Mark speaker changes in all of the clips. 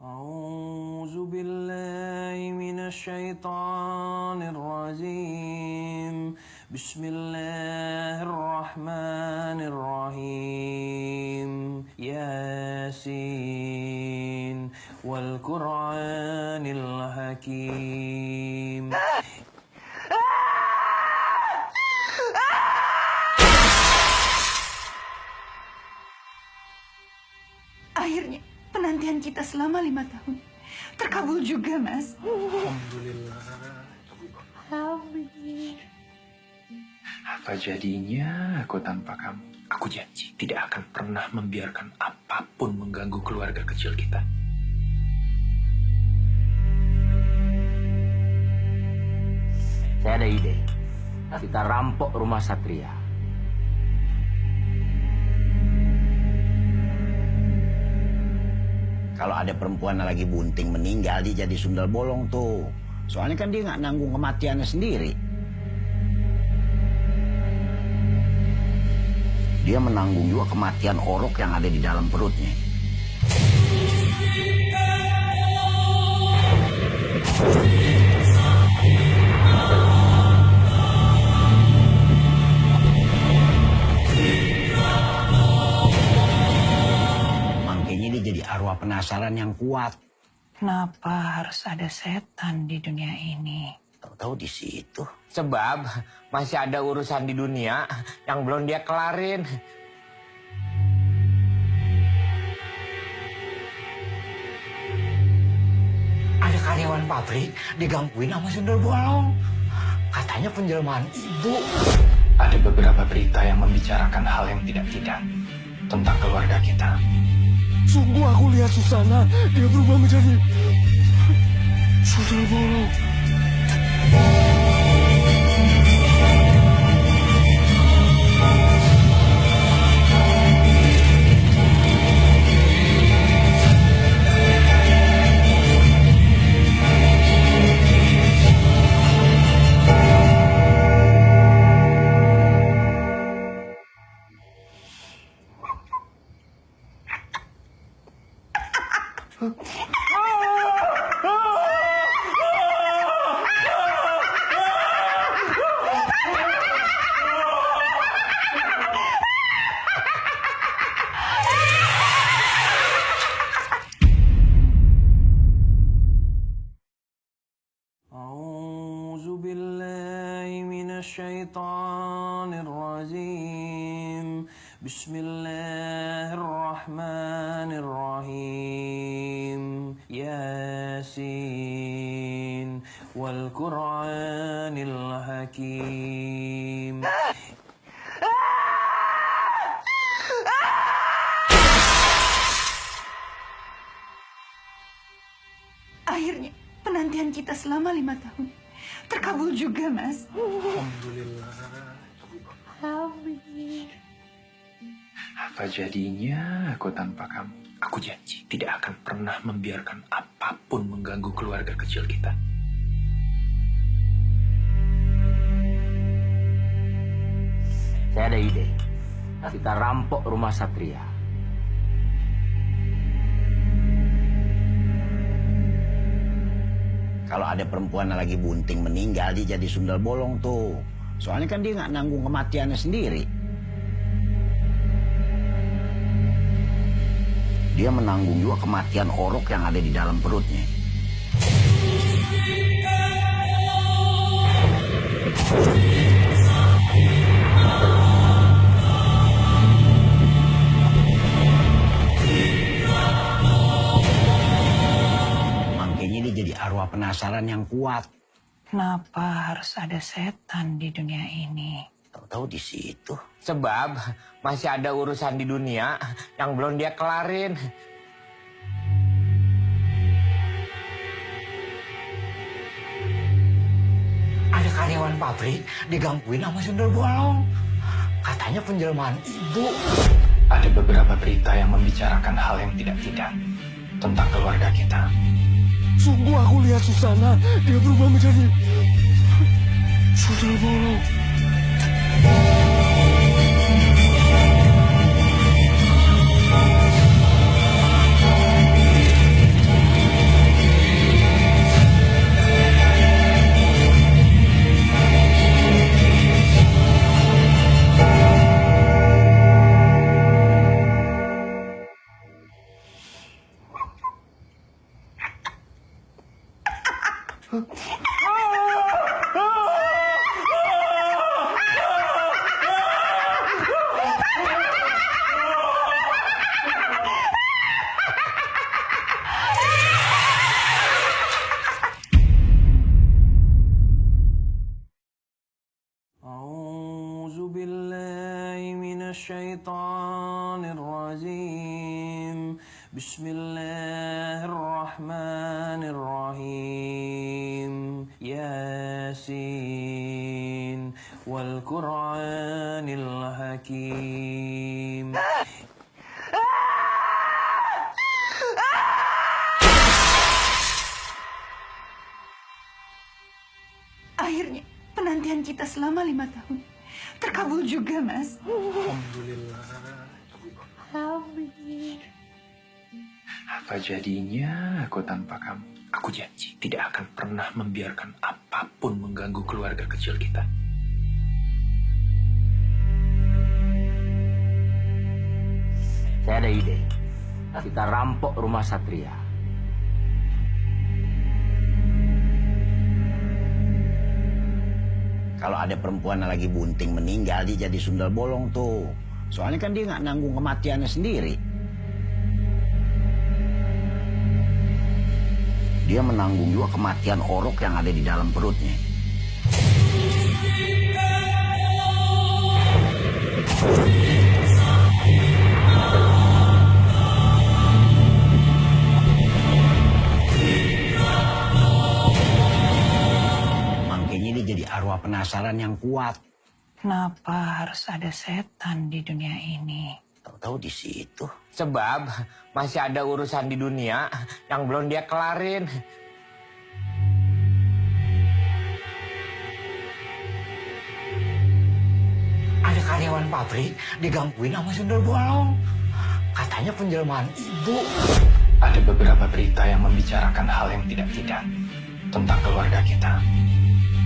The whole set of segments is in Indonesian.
Speaker 1: أعوذ بالله من الشيطان الرجيم بسم الله الرحمن الرحيم ياسين والقرآن الحكيم.
Speaker 2: Akhirnya penantian kita selama 5 tahun terkabul juga, Mas.
Speaker 3: Alhamdulillah. Apa jadinya aku tanpa kamu? Aku janji tidak akan pernah membiarkan apapun mengganggu keluarga kecil kita.
Speaker 4: Saya ada ide. Kita rampok rumah Satria.
Speaker 5: Kalau ada perempuan yang lagi bunting meninggal, dia jadi sundal bolong tuh. Soalnya kan dia nggak nanggung kematiannya sendiri. Dia menanggung juga kematian orok yang ada di dalam perutnya. Makanya dia jadi arwah penasaran yang kuat.
Speaker 2: Kenapa harus ada setan di dunia ini?
Speaker 5: Tahu-tahu di situ.
Speaker 4: Sebab masih ada urusan di dunia yang belum dia kelarin. Ada karyawan pabrik digangguin sama sundel bolong. Katanya penjelmaan ibu.
Speaker 3: Ada beberapa berita yang membicarakan hal yang tidak-tidak tentang keluarga kita.
Speaker 6: Sungguh aku lihat Susana, dia berubah menjadi sundel bolong.
Speaker 1: أعوذ بالله من الشيطان الرجيم بسم الله الرحمن الرحيم ياسين والقرآن الحكيم.
Speaker 2: Akhirnya penantian kita selama 5 tahun terkabul juga, Mas.
Speaker 3: Alhamdulillah. Apa jadinya aku tanpa kamu? Aku janji tidak akan pernah membiarkan apapun mengganggu keluarga kecil kita.
Speaker 4: Saya ada ide. Kita rampok rumah Satria.
Speaker 5: Kalau ada perempuan yang lagi bunting meninggal, dia jadi sundal bolong tuh. Soalnya kan dia nggak nanggung kematiannya sendiri. Dia menanggung juga kematian orok yang ada di dalam perutnya. Makanya dia jadi arwah penasaran yang kuat.
Speaker 2: Kenapa harus ada setan di dunia ini?
Speaker 5: Tahu-tahu di situ.
Speaker 4: Sebab masih ada urusan di dunia yang belum dia kelarin. Ada karyawan pabrik digangguin sama sundel bolong. Katanya penjelmaan ibu.
Speaker 3: Ada beberapa berita yang membicarakan hal yang tidak-tidak tentang keluarga kita.
Speaker 6: Sungguh aku lihat Susana, dia berubah menjadi sundel bolong.
Speaker 1: أعوذ بالله من الشيطان الرجيم بسم الله الرحمن الرحيم ياسين والقرآن الحكيم
Speaker 2: Akhirnya penantian kita selama 5 tahun terkabul juga, Mas.
Speaker 3: Alhamdulillah. Apa jadinya aku tanpa kamu? Aku janji tidak akan pernah membiarkan apapun mengganggu keluarga kecil kita.
Speaker 7: Saya ada ide. Kita rampok rumah Satria.
Speaker 5: Kalau ada perempuan yang lagi bunting meninggal, dia jadi sundal bolong tuh. Soalnya kan dia nggak nanggung kematiannya sendiri. Dia menanggung juga kematian orok yang ada di dalam perutnya. Makanya dia jadi arwah penasaran yang kuat.
Speaker 2: Kenapa harus ada setan di dunia ini?
Speaker 5: Tahu-tahu di situ.
Speaker 7: Sebab masih ada urusan di dunia yang belum dia kelarin.
Speaker 4: Ada karyawan pabrik digangguin sama sundel bolong. Katanya penjelmaan ibu.
Speaker 3: Ada beberapa berita yang membicarakan hal yang tidak-tidak tentang keluarga kita.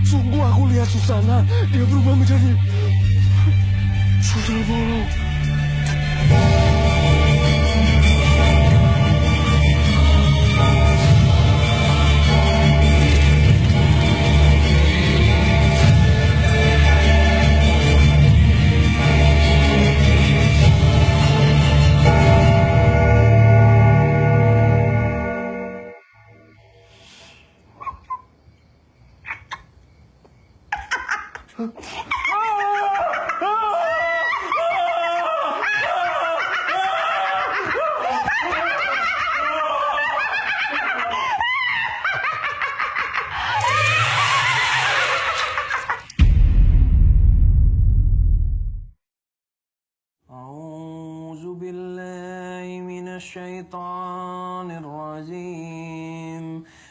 Speaker 6: Sungguh aku lihat Susana, dia berubah menjadi sundel bolong.
Speaker 1: أعوذ بالله من الشيطان الرجيم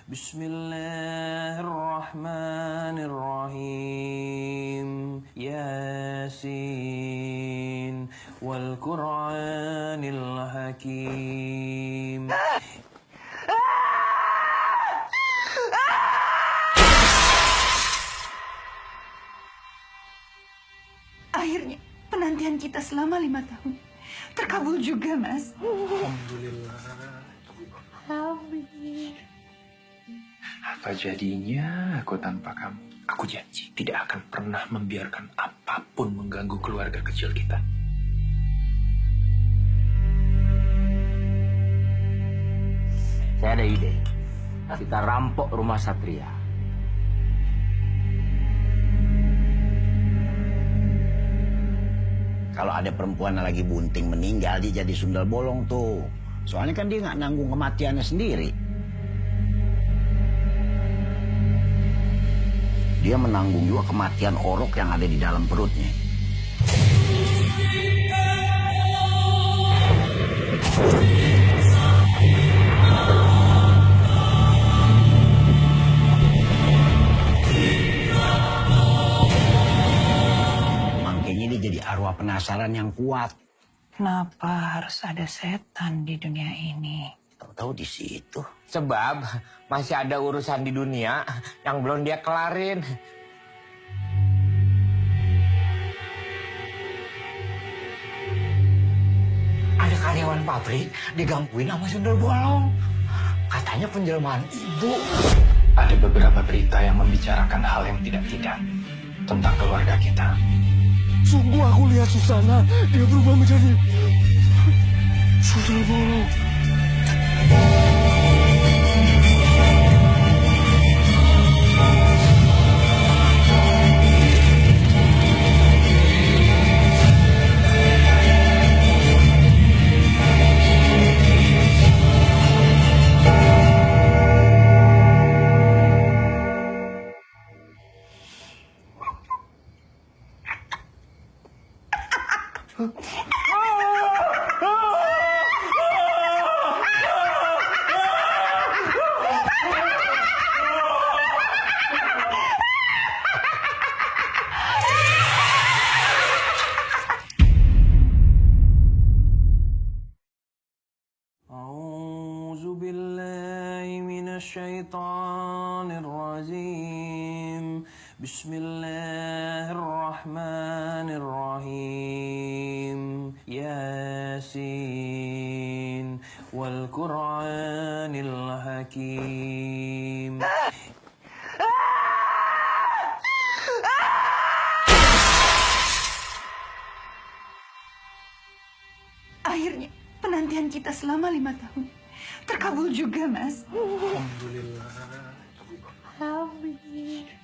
Speaker 1: بسم الله الرحمن الرحيم ياسين والقرآن الحكيم
Speaker 2: Akhirnya penantian kita selama 5 tahun terkabul juga, Mas.
Speaker 3: Alhamdulillah. Apa jadinya aku tanpa kamu? Aku janji tidak akan pernah membiarkan apapun mengganggu keluarga kecil kita.
Speaker 7: Saya ada ide. Kita rampok rumah Satria.
Speaker 5: Kalau ada perempuan yang lagi bunting meninggal, dia jadi sundal bolong tuh. Soalnya kan dia nggak nanggung kematiannya sendiri. Dia menanggung juga kematian orok yang ada di dalam perutnya. Makanya dia jadi arwah penasaran yang kuat.
Speaker 2: Kenapa harus ada setan di dunia ini?
Speaker 5: Tahu-tahu di situ.
Speaker 7: Sebab masih ada urusan di dunia yang belum dia kelarin.
Speaker 4: Ada karyawan pabrik digangguin sama sundel bolong. Katanya penjelmaan ibu.
Speaker 3: Ada beberapa berita yang membicarakan hal yang tidak-tidak tentang keluarga kita.
Speaker 6: Sungguh aku lihat Susana, dia berubah menjadi sundel bolong.
Speaker 1: أعوذ بالله من الشيطان الرجيم بسم الله الرحمن الرحيم ياسين والقرآن الحكيم
Speaker 2: Akhirnya penantian kita selama 5 tahun terkabul juga, Mas.
Speaker 3: Alhamdulillah.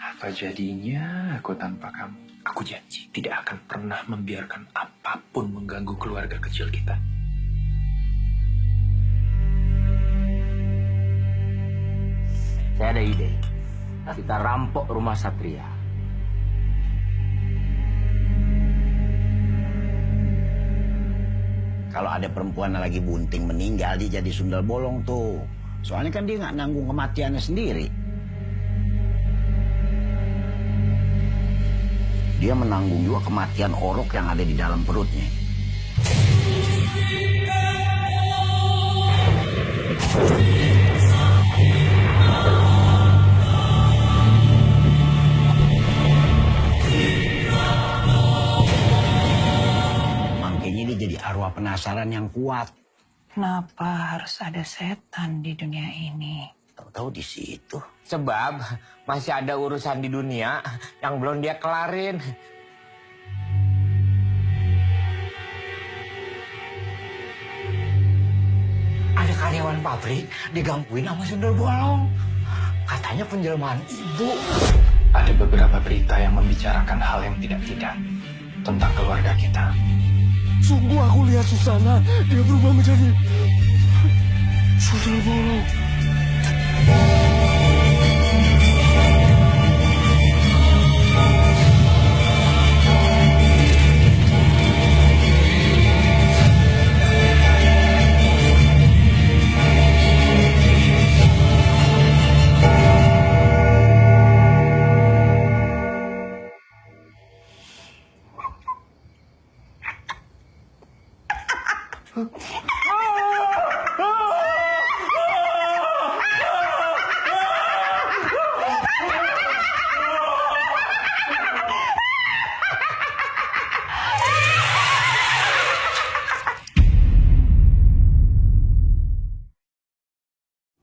Speaker 3: Apa jadinya aku tanpa kamu? Aku janji tidak akan pernah membiarkan apapun mengganggu keluarga kecil kita.
Speaker 7: Saya ada ide. Kita rampok rumah Satria.
Speaker 5: Kalau ada perempuan yang lagi bunting meninggal, dia jadi sundel bolong tuh. Soalnya kan dia nggak nanggung kematiannya sendiri. Dia menanggung juga kematian orok yang ada di dalam perutnya. Makanya dia jadi arwah penasaran yang kuat.
Speaker 2: Kenapa harus ada setan di dunia ini?
Speaker 5: Tahu-tahu di situ.
Speaker 7: Sebab masih ada urusan di dunia yang belum dia kelarin.
Speaker 4: Ada karyawan pabrik digangguin sama sundel bolong. Katanya penjelmaan ibu.
Speaker 3: Ada beberapa berita yang membicarakan hal yang tidak-tidak tentang keluarga kita.
Speaker 6: Sungguh aku lihat Susana, dia berubah menjadi sundel bolong.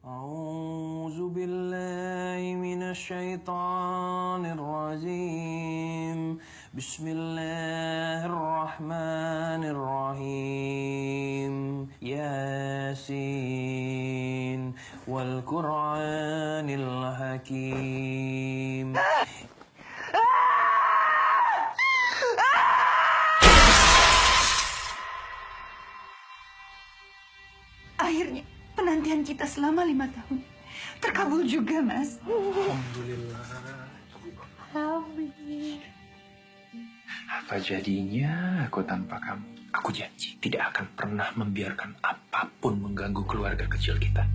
Speaker 1: أعوذ بالله من الشيطان الرجيم بسم الله الرحمن الرحيم ياسين والقرآن الحكيم
Speaker 2: Akhirnya penantian kita selama 5 tahun terkabul juga, Mas.
Speaker 3: Alhamdulillah. Apa jadinya aku tanpa kamu? Aku janji tidak akan pernah membiarkan apapun mengganggu keluarga kecil kita.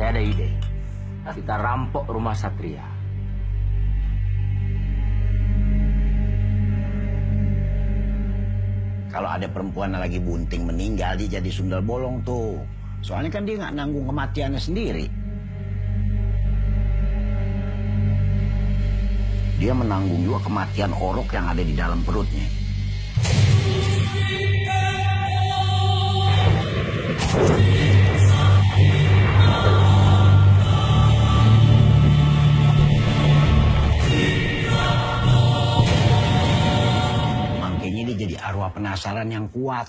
Speaker 7: Saya ada ide. Kita rampok rumah Satria.
Speaker 5: Kalau ada perempuan yang lagi bunting meninggal, dia jadi sundel bolong tuh. Soalnya kan dia nggak nanggung kematiannya sendiri. Dia menanggung juga kematian orok yang ada di dalam perutnya. Makanya dia jadi arwah penasaran yang kuat.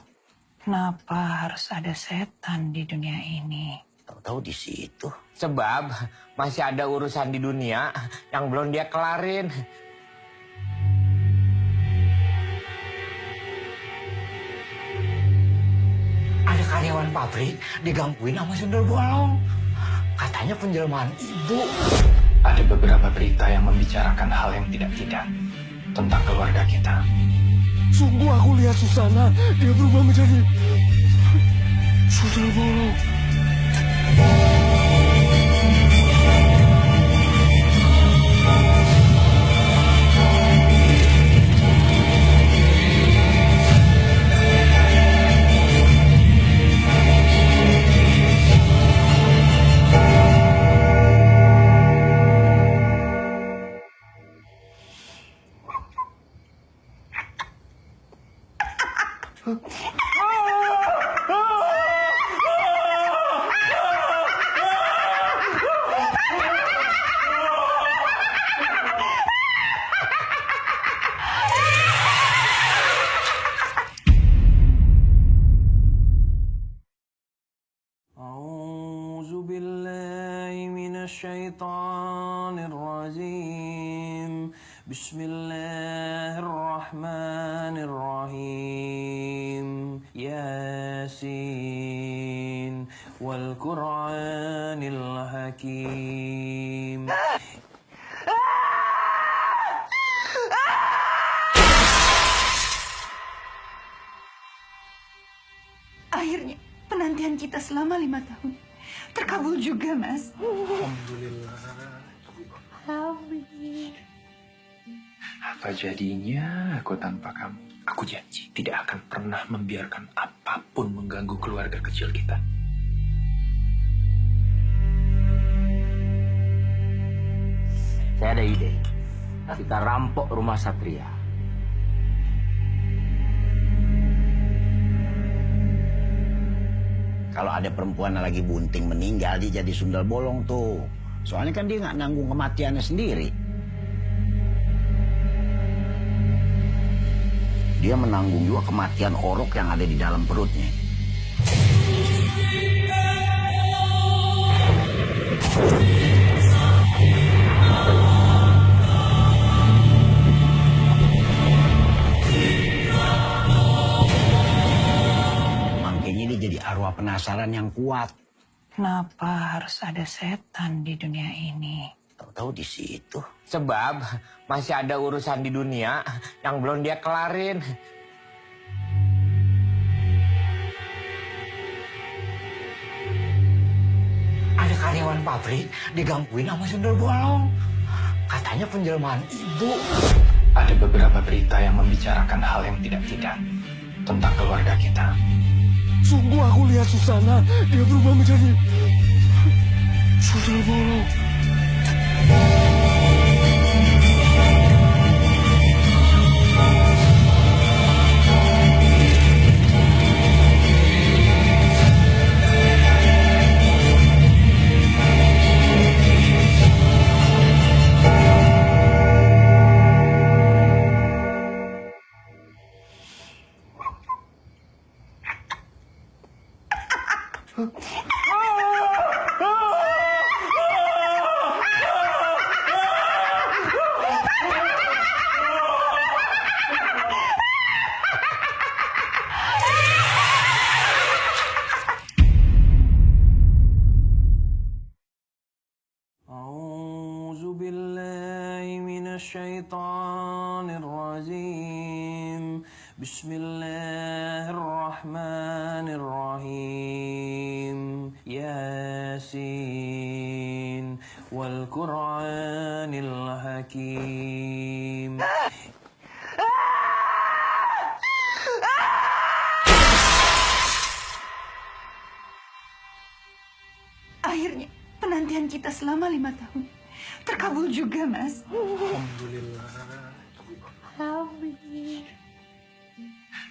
Speaker 2: Kenapa harus ada setan di dunia ini?
Speaker 5: Tahu-tahu di situ.
Speaker 7: Sebab masih ada urusan di dunia yang belum dia kelarin.
Speaker 4: Ada karyawan pabrik digangguin sama sundel bolong. Katanya penjelmaan ibu.
Speaker 3: Ada beberapa berita yang membicarakan hal yang tidak-tidak tentang keluarga kita.
Speaker 6: Sungguh aku lihat Susana, dia berubah menjadi sundel bolong.
Speaker 1: أعوذ بالله من الشيطان الرجيم بسم الله الرحمن الرحيم ياسين والقرآن الحكيم
Speaker 2: Akhirnya penantian kita selama 5 tahun terkabul juga, Mas.
Speaker 3: Apa jadinya aku tanpa kamu? Aku janji tidak akan pernah membiarkan apapun mengganggu keluarga kecil kita.
Speaker 8: Saya ada ide. Kita rampok rumah Satria.
Speaker 5: Kalau ada perempuan yang lagi bunting meninggal, dia jadi sundal bolong tuh. Soalnya kan dia nggak nanggung kematiannya sendiri. Dia menanggung juga kematian orok yang ada di dalam perutnya. Makanya dia jadi arwah penasaran yang kuat.
Speaker 2: Kenapa harus ada setan di dunia ini?
Speaker 5: Tahu-tahu di situ.
Speaker 7: Sebab masih ada urusan di dunia yang belum dia kelarin.
Speaker 4: Ada karyawan pabrik digangguin sama sundel bolong. Katanya penjelmaan ibu.
Speaker 3: Ada beberapa berita yang membicarakan hal yang tidak-tidak tentang keluarga kita.
Speaker 6: Sungguh aku lihat Susana, dia berubah menjadi sundel bolong.
Speaker 1: أعوذ بالله من الشيطان الرجيم بسم الله الرحمن الرحيم ياسين والقرآن الحكيم
Speaker 2: Akhirnya penantian kita selama 5 tahun terkabul juga, Mas.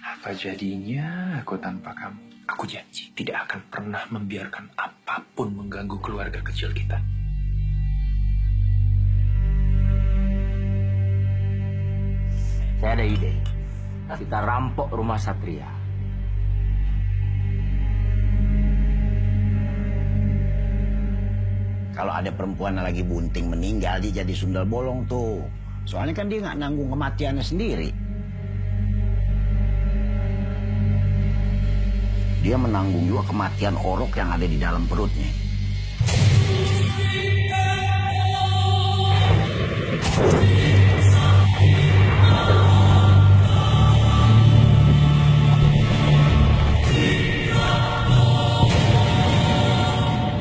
Speaker 3: Apa jadinya aku tanpa kamu? Aku janji tidak akan pernah membiarkan apapun mengganggu keluarga kecil kita.
Speaker 8: Saya ada ide. Kita rampok rumah Satria.
Speaker 5: Kalau ada perempuan yang lagi bunting meninggal, dia jadi sundal bolong tuh. Soalnya kan dia nggak nanggung kematiannya sendiri. Dia menanggung juga kematian orok yang ada di dalam perutnya.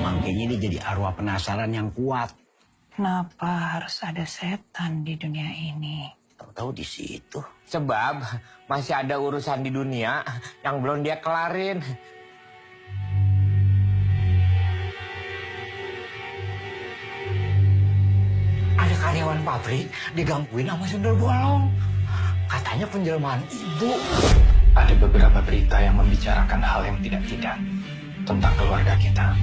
Speaker 5: Makanya dia jadi arwah penasaran yang kuat.
Speaker 2: Kenapa harus ada setan di dunia ini?
Speaker 5: Tahu-tahu di situ.
Speaker 7: Sebab masih ada urusan di dunia yang belum dia kelarin.
Speaker 4: Ada karyawan pabrik digangguin sama sundel bolong. Katanya penjelmaan ibu.
Speaker 3: Ada beberapa berita yang membicarakan hal yang tidak-tidak tentang keluarga kita.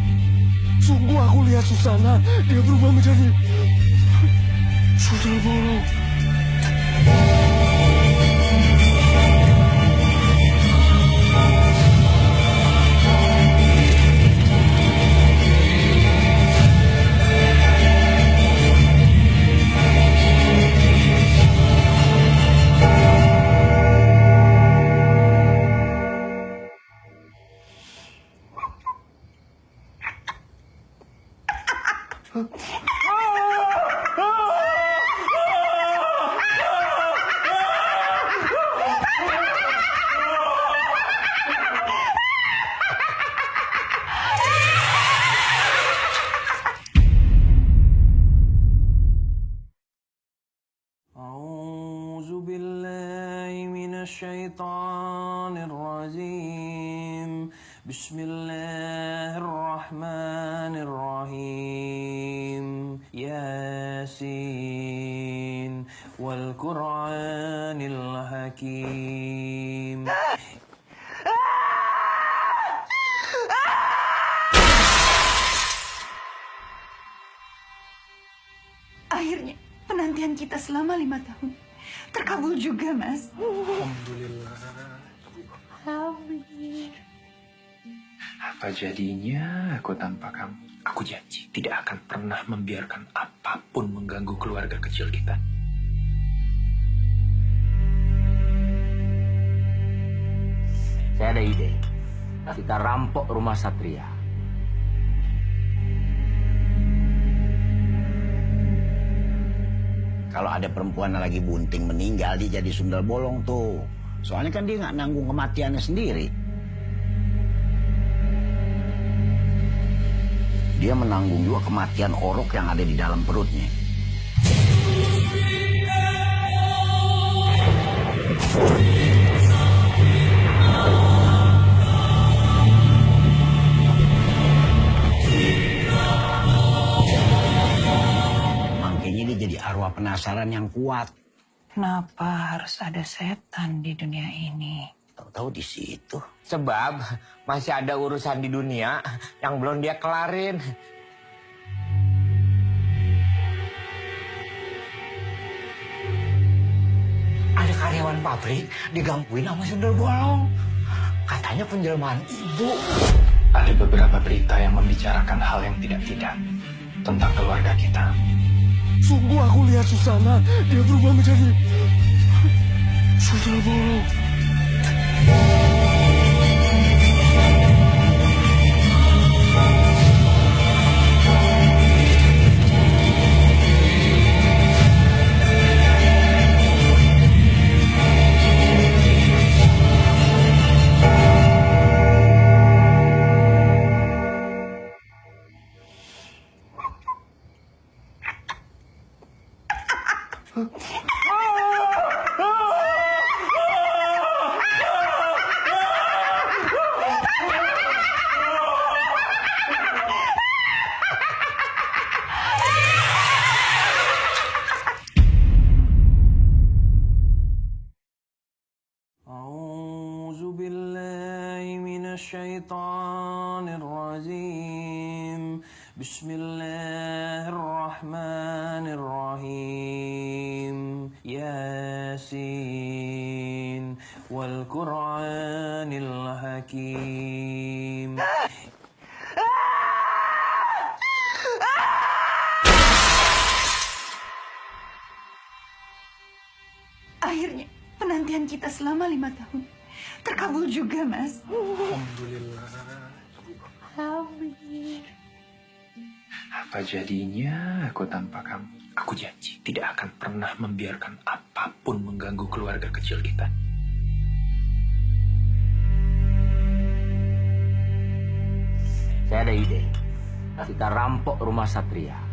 Speaker 6: Sungguh aku lihat Susana, dia berubah menjadi sundel bolong.
Speaker 1: أعوذ بالله من الشيطان الرجيم بسم الله الرحمن الرحيم ياسين والقرآن الحكيم
Speaker 2: Akhirnya penantian kita selama 5 tahun terkabul juga, Mas.
Speaker 3: Apa jadinya aku tanpa kamu? Aku janji tidak akan pernah membiarkan apapun mengganggu keluarga kecil kita.
Speaker 8: Saya ada ide. Kita rampok rumah Satria.
Speaker 5: Kalau ada perempuan yang lagi bunting meninggal, dia jadi sundal bolong tuh. Soalnya kan dia nggak nanggung kematiannya sendiri. Dia menanggung juga kematian orok yang ada di dalam perutnya. Makanya dia jadi arwah penasaran yang kuat.
Speaker 2: Kenapa harus ada setan di dunia ini?
Speaker 5: Tahu-tahu di situ.
Speaker 7: Sebab masih ada urusan di dunia yang belum dia kelarin.
Speaker 4: Ada karyawan pabrik digangguin sama sundel bolong. Katanya penjelmaan ibu.
Speaker 3: Ada beberapa berita yang membicarakan hal yang tidak-tidak tentang keluarga kita.
Speaker 6: Sungguh aku lihat Susana, dia berubah menjadi sundel bolong.
Speaker 1: أعوذ أعوذ بالله من الشيطان الرجيم بسم الله الرحمن الرحيم ياسين والقرآن الحكيم.
Speaker 2: Akhirnya penantian kita selama 5 tahun terkabul juga, Mas.
Speaker 3: Alhamdulillah. Apa jadinya aku tanpa kamu? Aku janji tidak akan pernah membiarkan apapun mengganggu keluarga kecil kita.
Speaker 8: Saya ada ide. Kita rampok rumah Satria.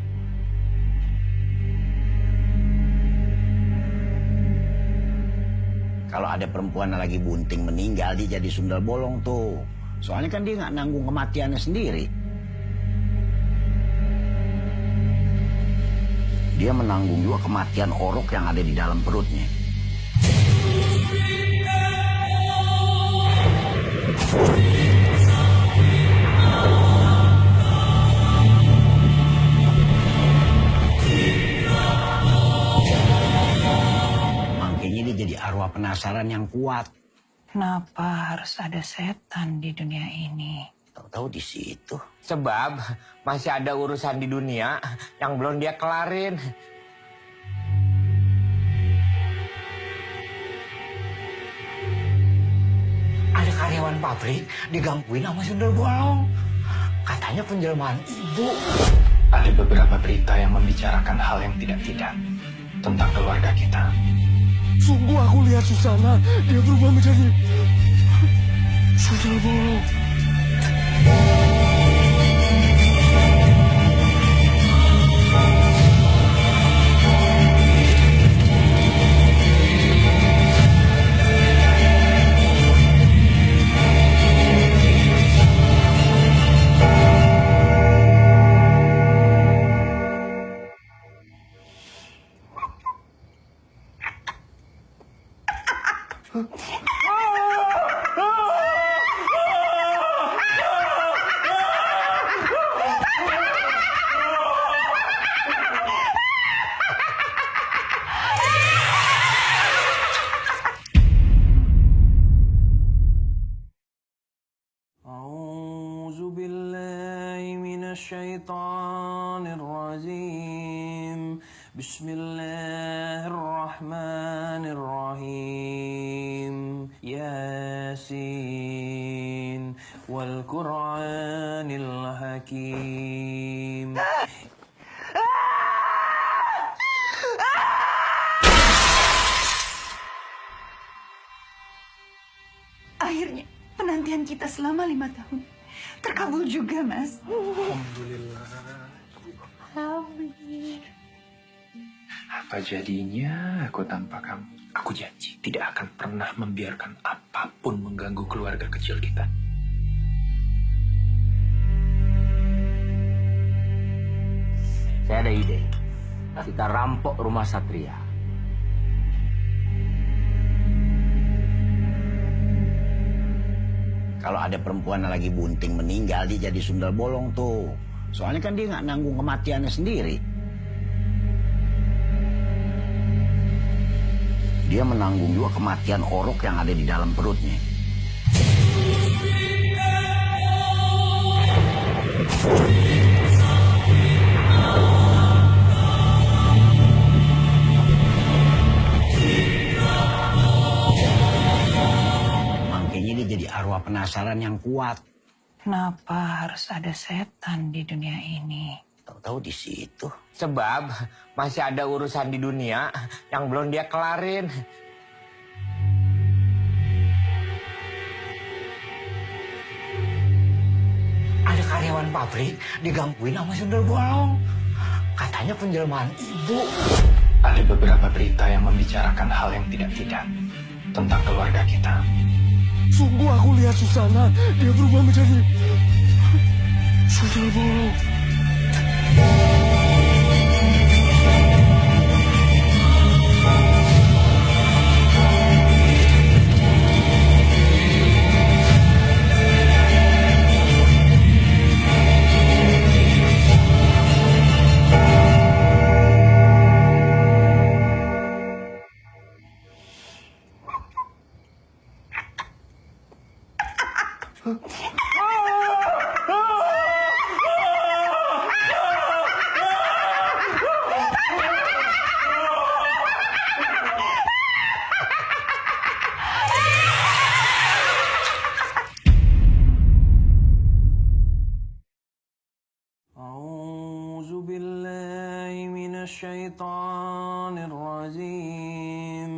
Speaker 5: Kalau ada perempuan yang lagi bunting meninggal, dia jadi sundal bolong tuh. Soalnya kan dia nggak nanggung kematiannya sendiri. Dia menanggung juga kematian orok yang ada di dalam perutnya. Makanya dia jadi arwah penasaran yang kuat.
Speaker 2: Kenapa harus ada setan di dunia ini?
Speaker 5: Tahu-tahu di situ.
Speaker 7: Sebab masih ada urusan di dunia yang belum dia kelarin.
Speaker 4: Ada karyawan pabrik digangguin sama sundel bolong. Katanya penjelmaan ibu.
Speaker 3: Ada beberapa berita yang membicarakan hal yang tidak-tidak tentang keluarga kita.
Speaker 6: Sungguh aku lihat Susana, dia berubah menjadi sundel bolong.
Speaker 1: أعوذ بالله من الشيطان الرجيم بسم الله الرحمن الرحيم ياسين والقرآن الحكيم.
Speaker 2: Akhirnya penantian kita selama 5 tahun terkabul juga, Mas.
Speaker 3: Alhamdulillah. Apa jadinya aku tanpa kamu? Aku janji tidak akan pernah membiarkan apapun mengganggu keluarga kecil kita.
Speaker 8: Saya ada ide. Kita rampok rumah Satria.
Speaker 5: Kalau ada perempuan yang lagi bunting meninggal, dia jadi sundal bolong tuh. Soalnya kan dia nggak nanggung kematiannya sendiri. Dia menanggung juga kematian orok yang ada di dalam perutnya. Makanya dia jadi arwah penasaran yang kuat.
Speaker 2: Kenapa harus ada setan di dunia ini?
Speaker 5: Tahu-tahu di situ.
Speaker 7: Sebab masih ada urusan di dunia yang belum dia kelarin.
Speaker 4: Ada karyawan pabrik digangguin sama sundel bolong. Katanya penjelmaan ibu.
Speaker 3: Ada beberapa berita yang membicarakan hal yang tidak-tidak tentang keluarga kita.
Speaker 6: Sungguh aku lihat Susana, dia berubah menjadi sundel bolong.
Speaker 1: أعوذ بالله من الشيطان الرجيم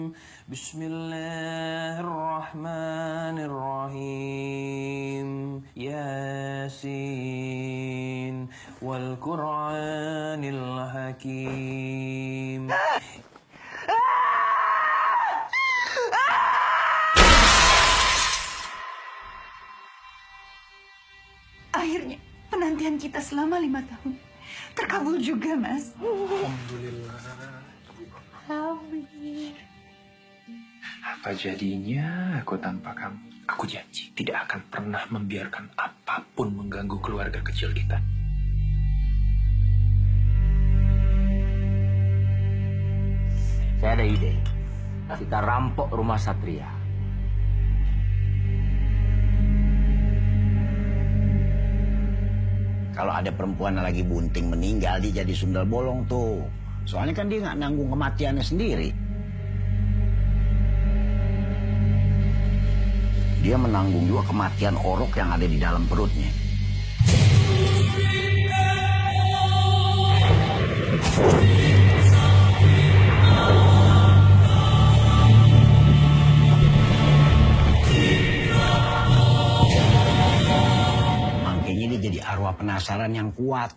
Speaker 1: بسم الله الرحمن الرحيم ياسين والقرآن الحكيم
Speaker 2: Akhirnya penantian kita selama 5 tahun terkabul juga, Mas.
Speaker 3: Alhamdulillah. Apa jadinya aku tanpa kamu? Aku janji tidak akan pernah membiarkan apapun mengganggu keluarga kecil kita.
Speaker 8: Saya ada ide. Kita rampok rumah Satria.
Speaker 5: Kalau ada perempuan yang lagi bunting meninggal, dia jadi sundal bolong tuh. Soalnya kan dia nggak nanggung kematiannya sendiri. Dia menanggung juga kematian orok yang ada di dalam perutnya. Makanya dia jadi arwah penasaran yang kuat.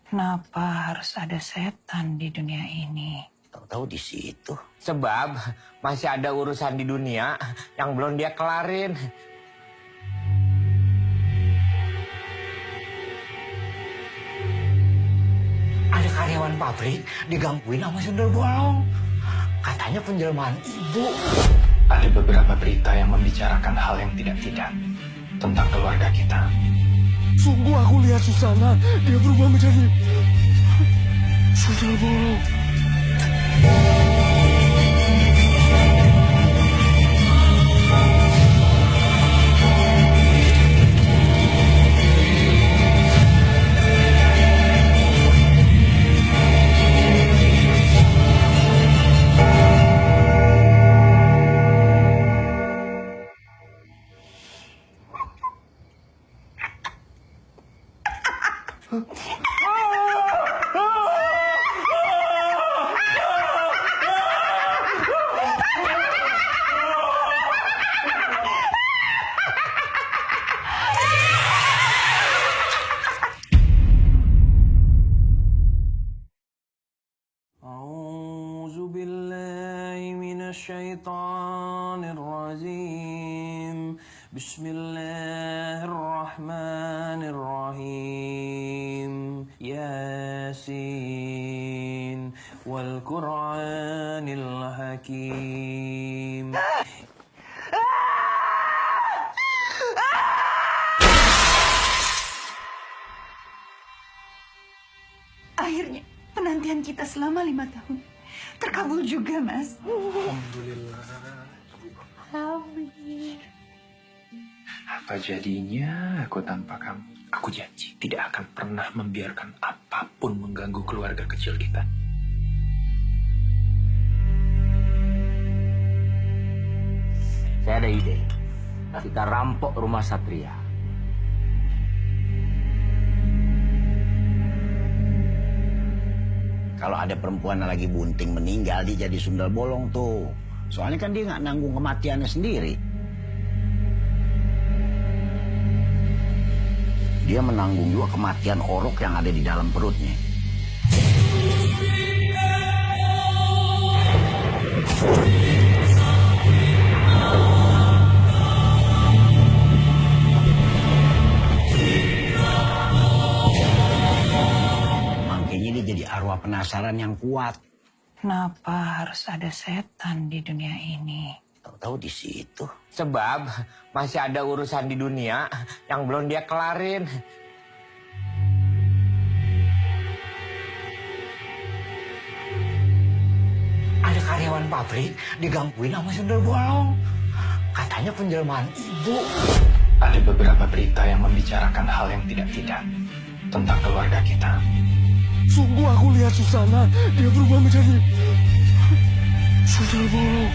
Speaker 2: Kenapa harus ada setan di dunia ini?
Speaker 5: Tahu-tahu di situ.
Speaker 7: Sebab masih ada urusan di dunia yang belum dia kelarin.
Speaker 4: Ada karyawan pabrik digangguin sama sundel bolong. Katanya penjelmaan ibu.
Speaker 3: Ada beberapa berita yang membicarakan hal yang tidak-tidak tentang keluarga kita.
Speaker 6: Sungguh aku lihat Susana, dia berubah menjadi sundel bolong.
Speaker 1: أعوذ بالله من الشيطان الرجيم بسم الله الرحمن الرحيم ياسين والقرآن الحكيم
Speaker 2: Akhirnya penantian kita selama 5 tahun terkabul juga, Mas.
Speaker 3: Alhamdulillah. Apa jadinya aku tanpa kamu? Aku janji tidak akan pernah membiarkan apapun mengganggu keluarga kecil kita.
Speaker 8: Saya ada ide. Kita rampok rumah Satria.
Speaker 5: Kalau ada perempuan yang lagi bunting meninggal, dia jadi sundal bolong tuh. Soalnya kan dia nggak nanggung kematiannya sendiri. Dia menanggung juga kematian orok yang ada di dalam perutnya. Makanya dia jadi arwah penasaran yang kuat.
Speaker 2: Kenapa harus ada setan di dunia ini?
Speaker 5: Tahu-tahu di situ.
Speaker 7: Sebab masih ada urusan di dunia yang belum dia kelarin.
Speaker 4: Ada karyawan pabrik digangguin sama sundel bolong. Katanya penjelmaan ibu.
Speaker 3: Ada beberapa berita yang membicarakan hal yang tidak-tidak tentang keluarga kita.
Speaker 6: Sungguh aku lihat Susana, dia berubah menjadi sundel bolong.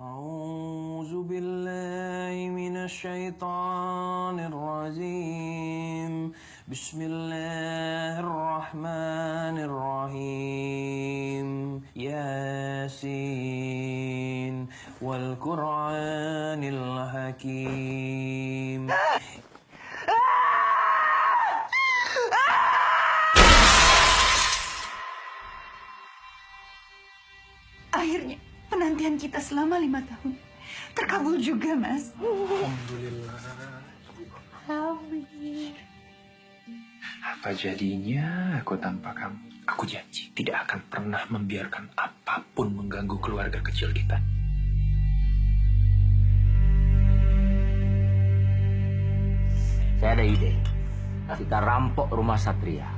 Speaker 1: أعوذ بالله من الشيطان الرجيم بسم الله الرحمن الرحيم ياسين والقرآن الحكيم
Speaker 2: Akhirnya penantian kita selama 5 tahun terkabul juga, Mas.
Speaker 3: Alhamdulillah. Apa jadinya aku tanpa kamu? Aku janji tidak akan pernah membiarkan apapun mengganggu keluarga kecil kita.
Speaker 8: Saya ada ide. Kita rampok rumah Satria.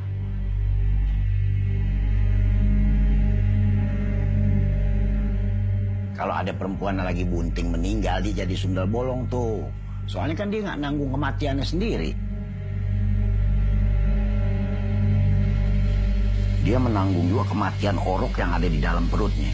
Speaker 5: Kalau ada perempuan yang lagi bunting meninggal, dia jadi sundel bolong tuh. Soalnya kan dia nggak nanggung kematiannya sendiri. Dia menanggung juga kematian orok yang ada di dalam perutnya.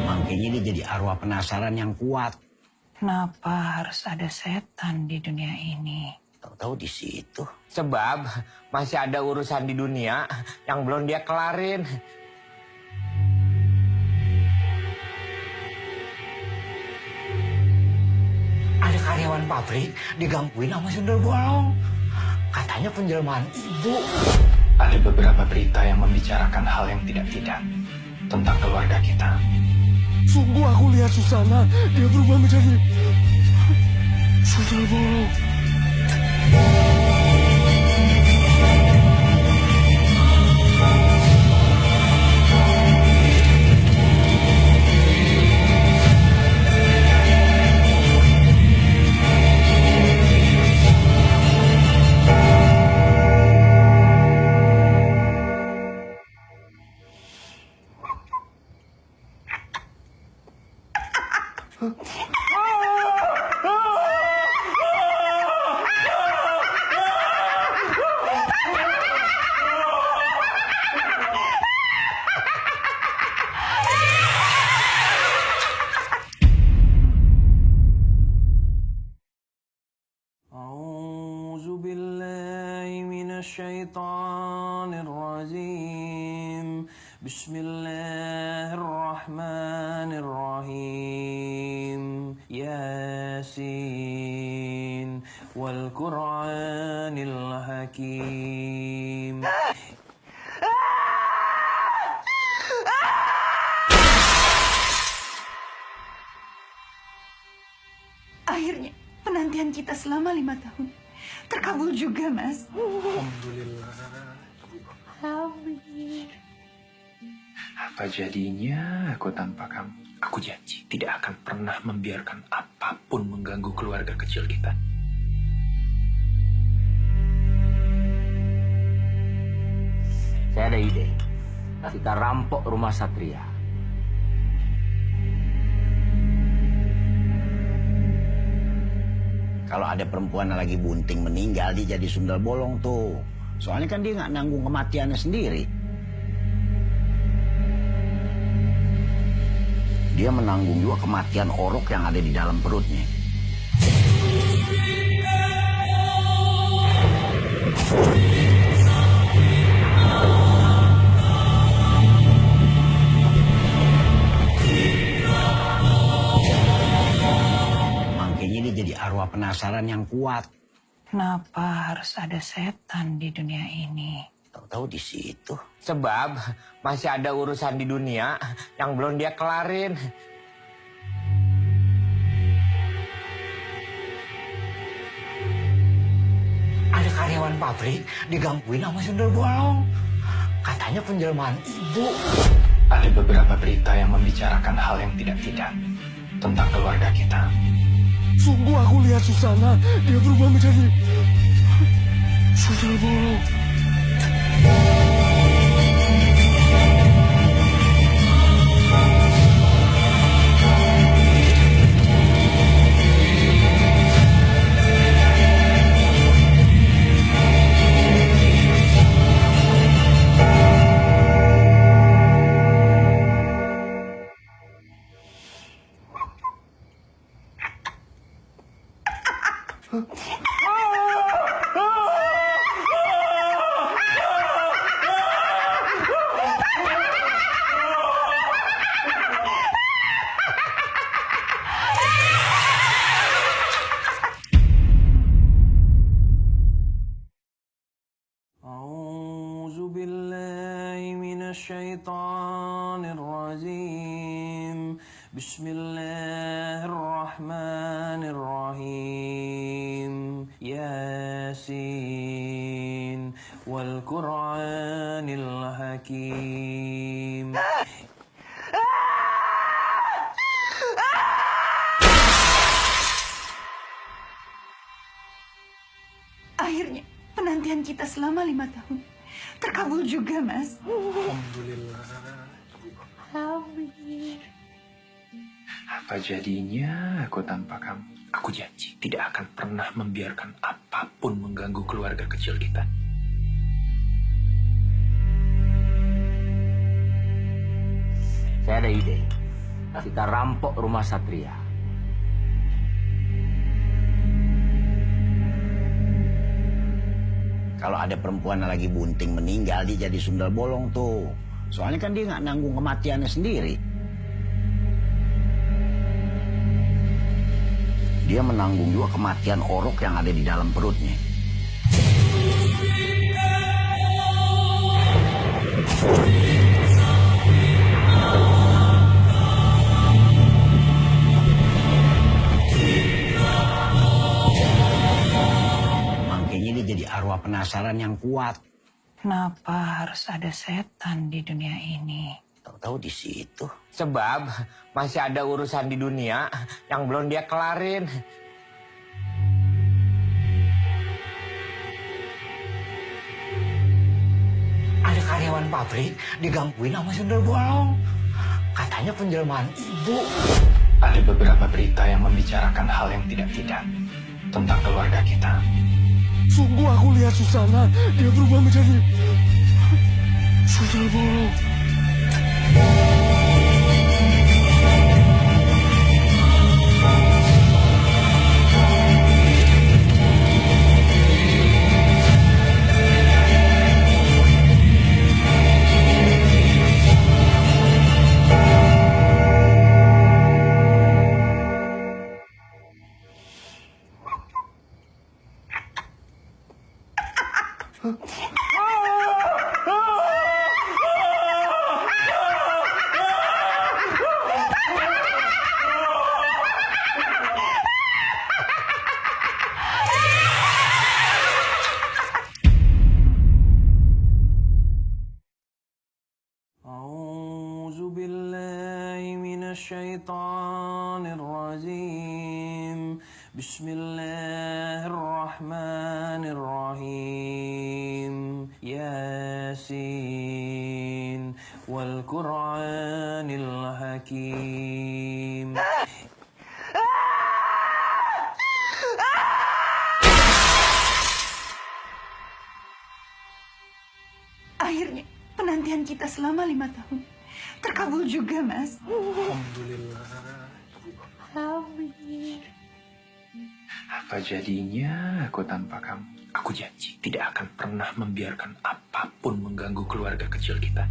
Speaker 5: Makanya dia jadi arwah penasaran yang kuat.
Speaker 2: Kenapa harus ada setan di dunia ini?
Speaker 5: Tahu-tahu di situ.
Speaker 7: Sebab masih ada urusan di dunia yang belum dia kelarin.
Speaker 4: Ada karyawan pabrik digangguin sama sundel bolong. Katanya penjelmaan ibu.
Speaker 3: Ada beberapa berita yang membicarakan hal yang tidak-tidak tentang keluarga kita.
Speaker 6: Sungguh aku lihat Susana, dia berubah menjadi sundel bolong.
Speaker 1: أعوذ بالله من الشيطان الرجيم بسم الله الرحمن الرحيم ياسين والقرآن الحكيم
Speaker 2: Akhirnya penantian kita selama 5 tahun terkabul juga, Mas.
Speaker 3: Alhamdulillah. Apa jadinya aku tanpa kamu? Aku janji tidak akan pernah membiarkan apapun mengganggu keluarga kecil kita.
Speaker 8: Saya ada ide. Kita rampok rumah Satria.
Speaker 5: Kalau ada perempuan yang lagi bunting meninggal, dia jadi sundel bolong tuh. Soalnya kan dia nggak nanggung kematiannya sendiri. Dia menanggung juga kematian orok yang ada di dalam perutnya. penasaran yang kuat.
Speaker 2: Kenapa harus ada setan di dunia ini?
Speaker 5: Tahu-tahu di situ.
Speaker 7: Sebab masih ada urusan di dunia yang belum dia kelarin.
Speaker 4: Ada karyawan pabrik digangguin sama sundel bolong. Katanya penjelmaan ibu.
Speaker 3: Ada beberapa berita yang membicarakan hal yang tidak-tidak tentang keluarga kita.
Speaker 6: Sungguh aku lihat Susana, dia berubah menjadi sundel bolong.
Speaker 1: أعوذ بالله من الشيطان الرجيم بسم الله الرحمن الرحيم ياسين والقرآن الحكيم.
Speaker 2: Akhirnya penantian kita selama 5 tahun terkabul juga, Mas.
Speaker 3: Apa jadinya aku tanpa kamu? Aku janji tidak akan pernah membiarkan apapun mengganggu keluarga kecil kita.
Speaker 8: Saya ada ide. Kita rampok rumah Satria.
Speaker 5: Kalau ada perempuan yang lagi bunting meninggal, dia jadi sundel bolong tuh. Soalnya kan dia nggak nanggung kematiannya sendiri. Dia menanggung juga kematian orok yang ada di dalam perutnya. Makanya dia jadi arwah penasaran yang kuat.
Speaker 2: Kenapa harus ada setan di dunia ini?
Speaker 5: Tahu-tahu di situ.
Speaker 7: Sebab masih ada urusan di dunia yang belum dia kelarin.
Speaker 4: Ada karyawan pabrik digangguin sama sundel bolong. Katanya penjelmaan ibu.
Speaker 3: Ada beberapa berita yang membicarakan hal yang tidak-tidak tentang keluarga kita.
Speaker 6: Sungguh aku lihat Susana, dia berubah menjadi sundel bolong.
Speaker 1: أعوذ بالله من الشيطان الرجيم بسم الله الرحمن الرحيم ياسين والقرآن الحكيم.
Speaker 2: Akhirnya penantian kita selama 5 tahun terkabul juga, Mas.
Speaker 3: Apa jadinya aku tanpa kamu? Aku janji tidak akan pernah membiarkan apapun mengganggu keluarga kecil kita.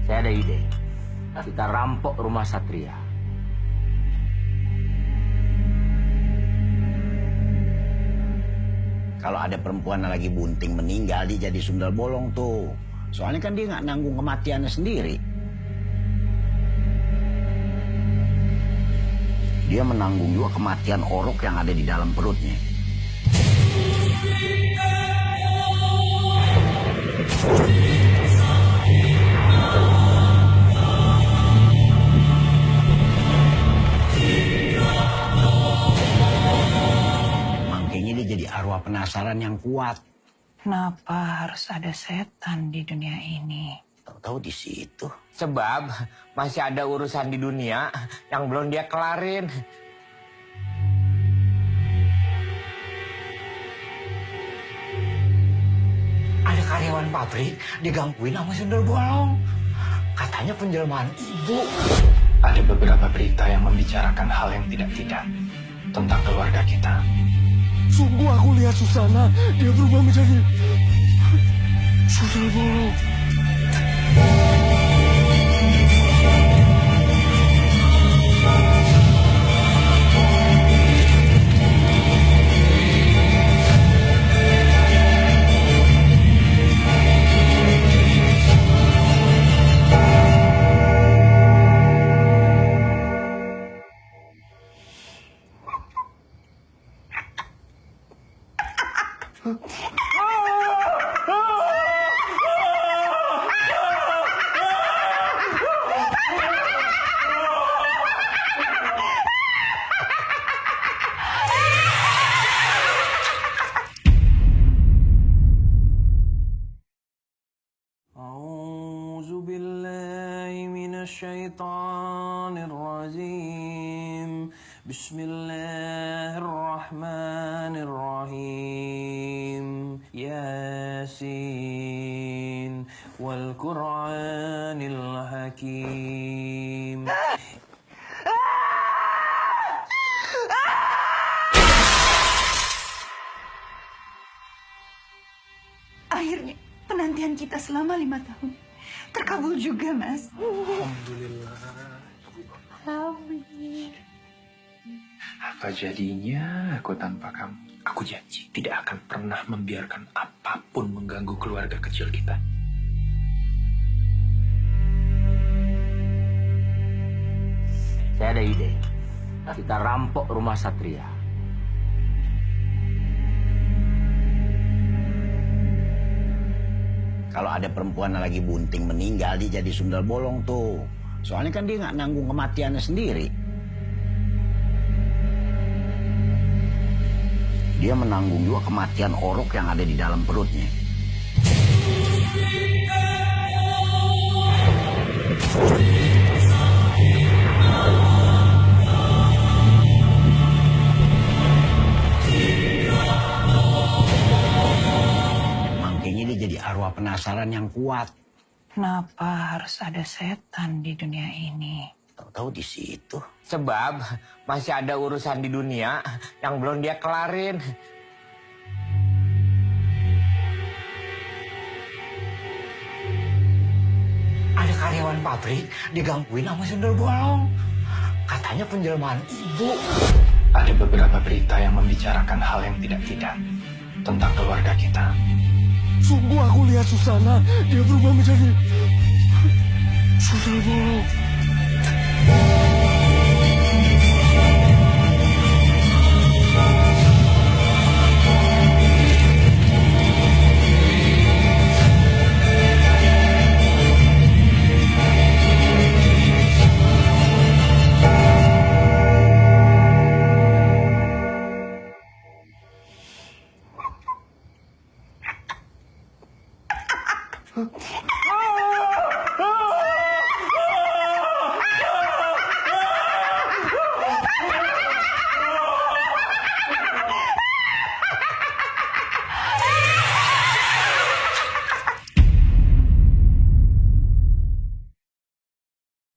Speaker 8: Saya ada ide. Kita rampok rumah Satria.
Speaker 5: Kalau ada perempuan yang lagi bunting meninggal, dia jadi sundal bolong tuh. Soalnya kan dia nggak nanggung kematiannya sendiri. Dia menanggung juga kematian orok yang ada di dalam perutnya. Makanya dia jadi arwah penasaran yang kuat.
Speaker 2: Kenapa harus ada setan di dunia ini?
Speaker 5: Tahu-tahu di situ.
Speaker 7: Sebab masih ada urusan di dunia yang belum dia kelarin. Ada karyawan pabrik digangguin sama sundel bolong. Katanya penjelmaan ibu.
Speaker 3: Ada beberapa berita yang membicarakan hal yang tidak-tidak tentang keluarga kita.
Speaker 6: Sungguh aku lihat Susana, dia berubah menjadi sundel bolong.
Speaker 1: أعوذ بالله من الشيطان الرجيم بسم الله الرحمن الرحيم ياسين والقرآن الحكيم.
Speaker 2: Akhirnya penantian kita selama 5 tahun terkabul juga, Mas.
Speaker 3: Alhamdulillah. Apa jadinya aku tanpa kamu? Aku janji tidak akan pernah membiarkan apapun mengganggu keluarga kecil kita.
Speaker 8: Saya ada ide. Kita rampok rumah Satria.
Speaker 5: Kalau ada perempuan yang lagi bunting meninggal, dia jadi sundal bolong tuh. Soalnya kan dia nggak nanggung kematiannya sendiri. Dia menanggung juga kematian orok yang ada di dalam perutnya. Makanya dia jadi arwah penasaran yang kuat.
Speaker 2: Kenapa harus ada setan di dunia ini?
Speaker 5: Tahu-tahu di situ.
Speaker 7: Sebab masih ada urusan di dunia yang belum dia kelarin. Ada karyawan pabrik digangguin sama sundel bolong. Katanya penjelmaan ibu.
Speaker 3: Ada beberapa berita yang membicarakan hal yang tidak-tidak tentang keluarga kita.
Speaker 6: Sungguh aku lihat Susana, dia berubah menjadi sundel bolong.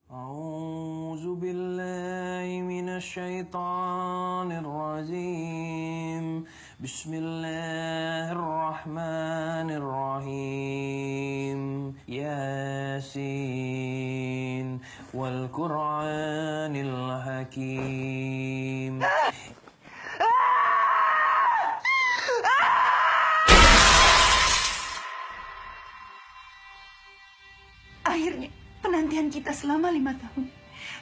Speaker 1: أعوذ بالله من الشيطان الرجيم بسم الله الرحمن الرحيم ياسين والقرآن الحكيم.
Speaker 2: Akhirnya penantian kita selama 5 tahun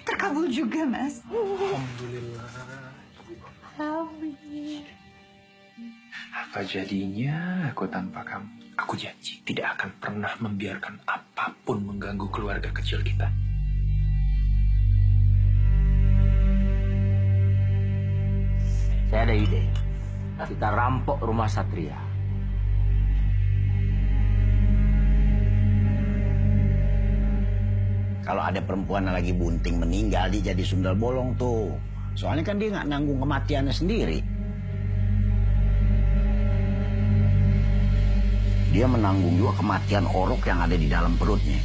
Speaker 2: terkabul juga, Mas.
Speaker 3: Alhamdulillah. Apa jadinya aku tanpa kamu? Aku janji tidak akan pernah membiarkan apapun mengganggu keluarga kecil kita.
Speaker 8: Saya ada ide. Kita rampok rumah Satria.
Speaker 5: Kalau ada perempuan yang lagi bunting meninggal, dia jadi sundal bolong tuh. Soalnya kan dia nggak nanggung kematiannya sendiri. Dia menanggung juga kematian orok yang ada di dalam perutnya.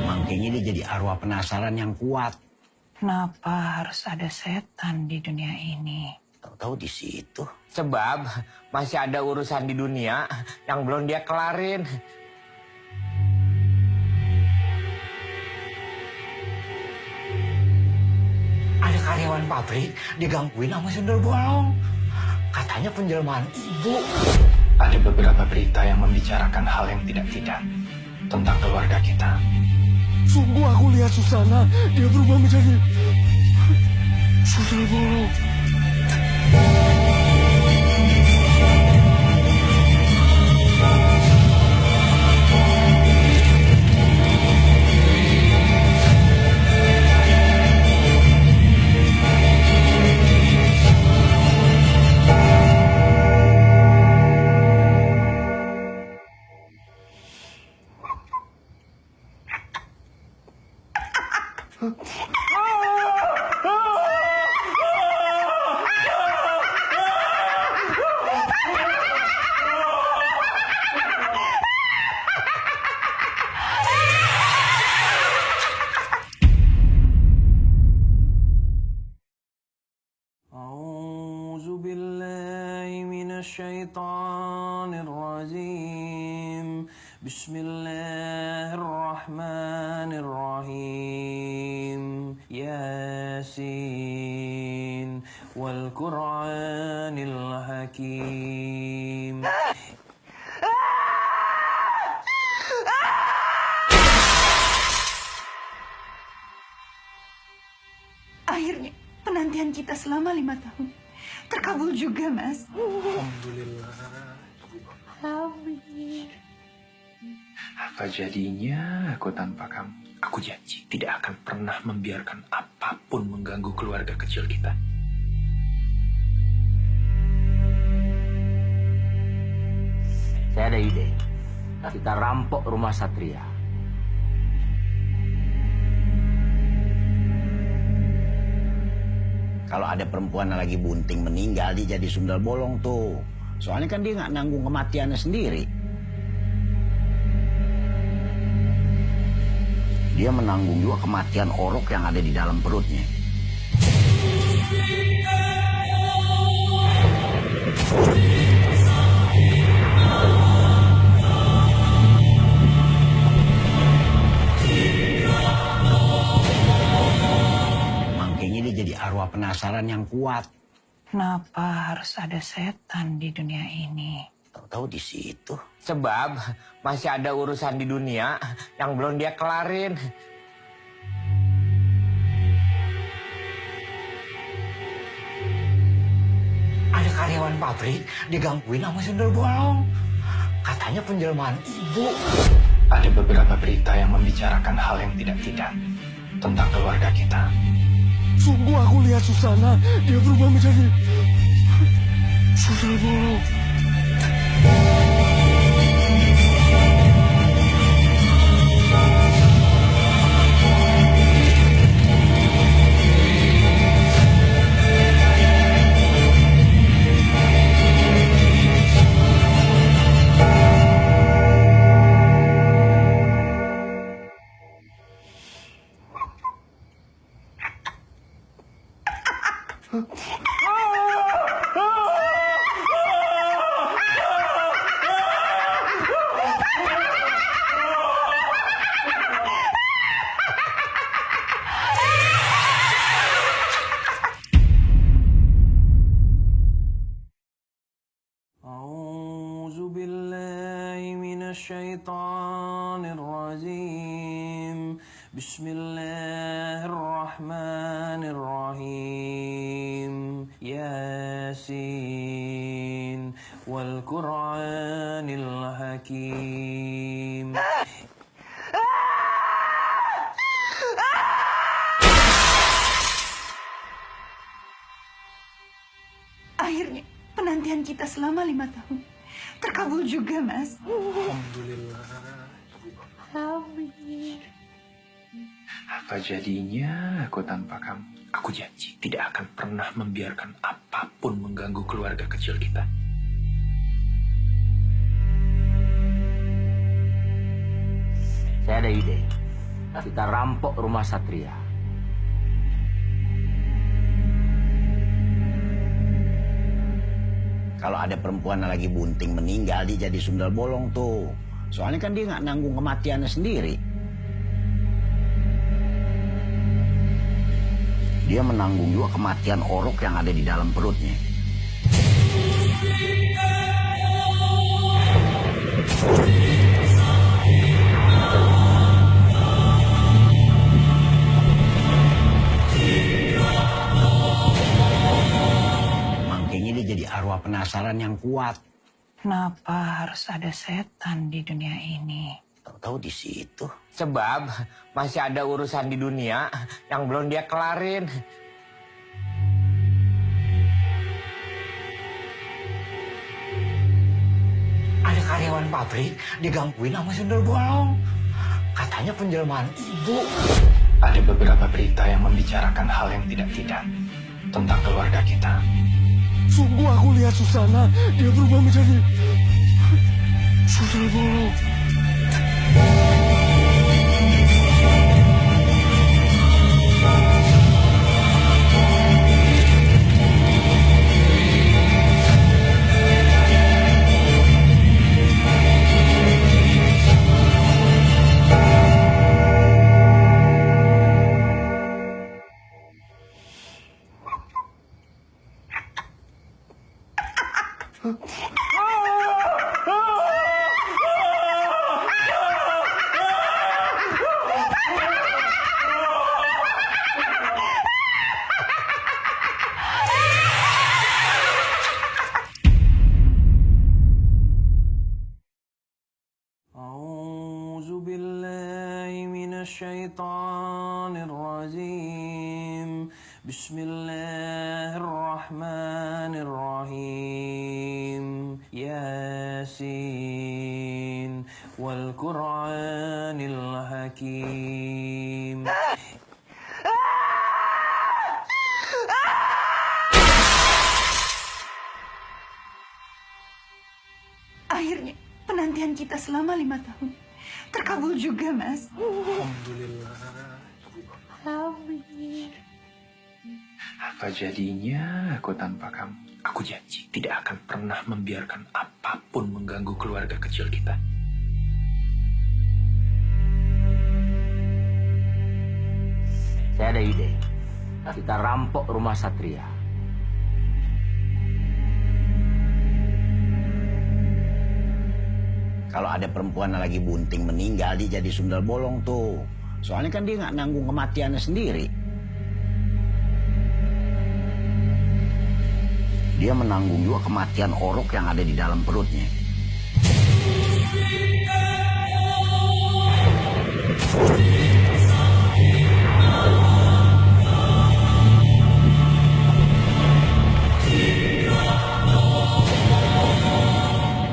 Speaker 5: Makanya dia jadi arwah penasaran yang kuat.
Speaker 2: Kenapa harus ada setan di dunia ini?
Speaker 5: Tahu-tahu di situ.
Speaker 7: Sebab masih ada urusan di dunia yang belum dia kelarin. Ada karyawan pabrik digangguin sama sundel bolong. Katanya penjelmaan ibu.
Speaker 3: Ada beberapa berita yang membicarakan hal yang tidak-tidak tentang keluarga kita.
Speaker 6: Sungguh aku lihat Susana, dia berubah menjadi sundel bolong.
Speaker 1: أعوذ بالله من الشيطان الرجيم. بسم الله الرحمن الرحيم. ياسين والقرآن الحكيم.
Speaker 2: Akhirnya penantian kita selama 5 tahun terkabul juga, Mas.
Speaker 3: Alhamdulillah. Apa jadinya aku tanpa kamu? Aku janji tidak akan pernah membiarkan apapun mengganggu keluarga kecil kita.
Speaker 8: Saya ada ide. Kita rampok rumah Satria.
Speaker 5: Kalau ada perempuan yang lagi bunting meninggal, dia jadi sundal bolong tuh. Soalnya kan dia nggak nanggung kematiannya sendiri. Dia menanggung juga kematian orok yang ada di dalam perutnya. Makanya dia jadi arwah penasaran yang kuat.
Speaker 2: Kenapa harus ada setan di dunia ini?
Speaker 5: Tahu-tahu di situ.
Speaker 7: Sebab masih ada urusan di dunia yang belum dia kelarin. Ada karyawan pabrik digangguin sama sundel bolong. Katanya penjelmaan ibu.
Speaker 3: Ada beberapa berita yang membicarakan hal yang tidak-tidak tentang keluarga kita.
Speaker 6: Sungguh aku lihat Susana, dia berubah menjadi sundel bolong.
Speaker 1: أعوذ بالله من الشيطان الرجيم بسم الله الرحمن الرحيم ياسين والقرآن الحكيم
Speaker 2: Akhirnya penantian kita selama 5 tahun terkabul juga, Mas.
Speaker 3: Alhamdulillah. Apa jadinya aku tanpa kamu? Aku janji tidak akan pernah membiarkan apapun mengganggu keluarga kecil kita.
Speaker 8: Saya ada ide. Kita rampok rumah Satria.
Speaker 5: Kalau ada perempuan yang lagi bunting meninggal, dia jadi sundal bolong tuh. Soalnya kan dia nggak nanggung kematiannya sendiri. Dia menanggung juga kematian orok yang ada di dalam perutnya. Makanya dia jadi arwah penasaran yang kuat.
Speaker 2: Kenapa harus ada setan di dunia ini?
Speaker 5: Tahu-tahu di situ.
Speaker 7: Sebab masih ada urusan di dunia yang belum dia kelarin. Ada karyawan pabrik digangguin sama sundel bolong. Katanya penjelmaan ibu.
Speaker 3: Ada beberapa berita yang membicarakan hal yang tidak-tidak tentang keluarga kita.
Speaker 6: Sungguh aku lihat Susana, dia berubah menjadi sundel bolong.
Speaker 1: أعوذ بالله من الشيطان الرجيم بسم الله الرحمن الرحيم ياسين والقرآن الحكيم
Speaker 2: Akhirnya penantian kita selama 5 tahun terkabul juga, Mas.
Speaker 3: Alhamdulillah. Apa jadinya aku tanpa kamu? Aku janji tidak akan pernah membiarkan apapun mengganggu keluarga kecil kita.
Speaker 8: Saya ada ide. Kita rampok rumah Satria.
Speaker 5: Kalau ada perempuan yang lagi bunting meninggal, dia jadi sundal bolong tuh. Soalnya kan dia nggak nanggung kematiannya sendiri. Dia menanggung juga kematian orok yang ada di dalam perutnya.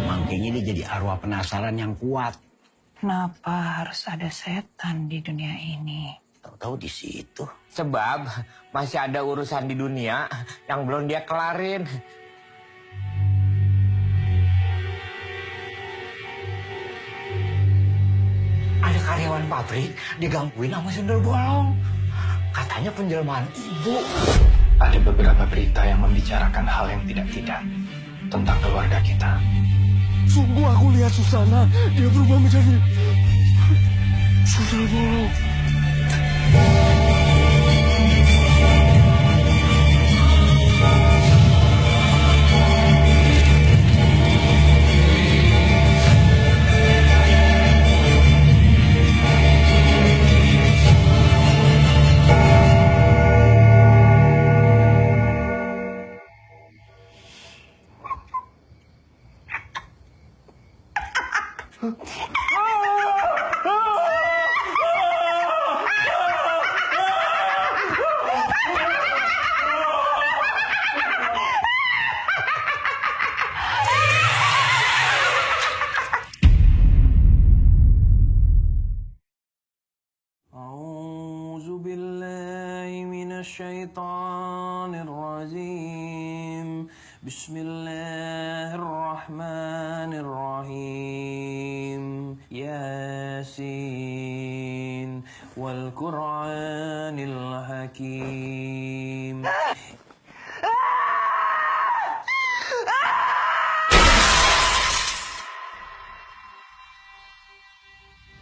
Speaker 5: Makanya dia jadi arwah penasaran yang kuat.
Speaker 2: Kenapa harus ada setan di dunia ini?
Speaker 5: Tahu-tahu di situ.
Speaker 7: Sebab masih ada urusan di dunia yang belum dia kelarin. Ada karyawan pabrik digangguin sama sundel bolong. Katanya penjelmaan ibu.
Speaker 3: Ada beberapa berita yang membicarakan hal yang tidak-tidak tentang keluarga kita.
Speaker 6: Sungguh aku lihat Susana, dia berubah menjadi sundel bolong.
Speaker 1: أعوذ بالله من الشيطان الرجيم بسم الله الرحمن الرحيم ياسين والقرآن الحكيم.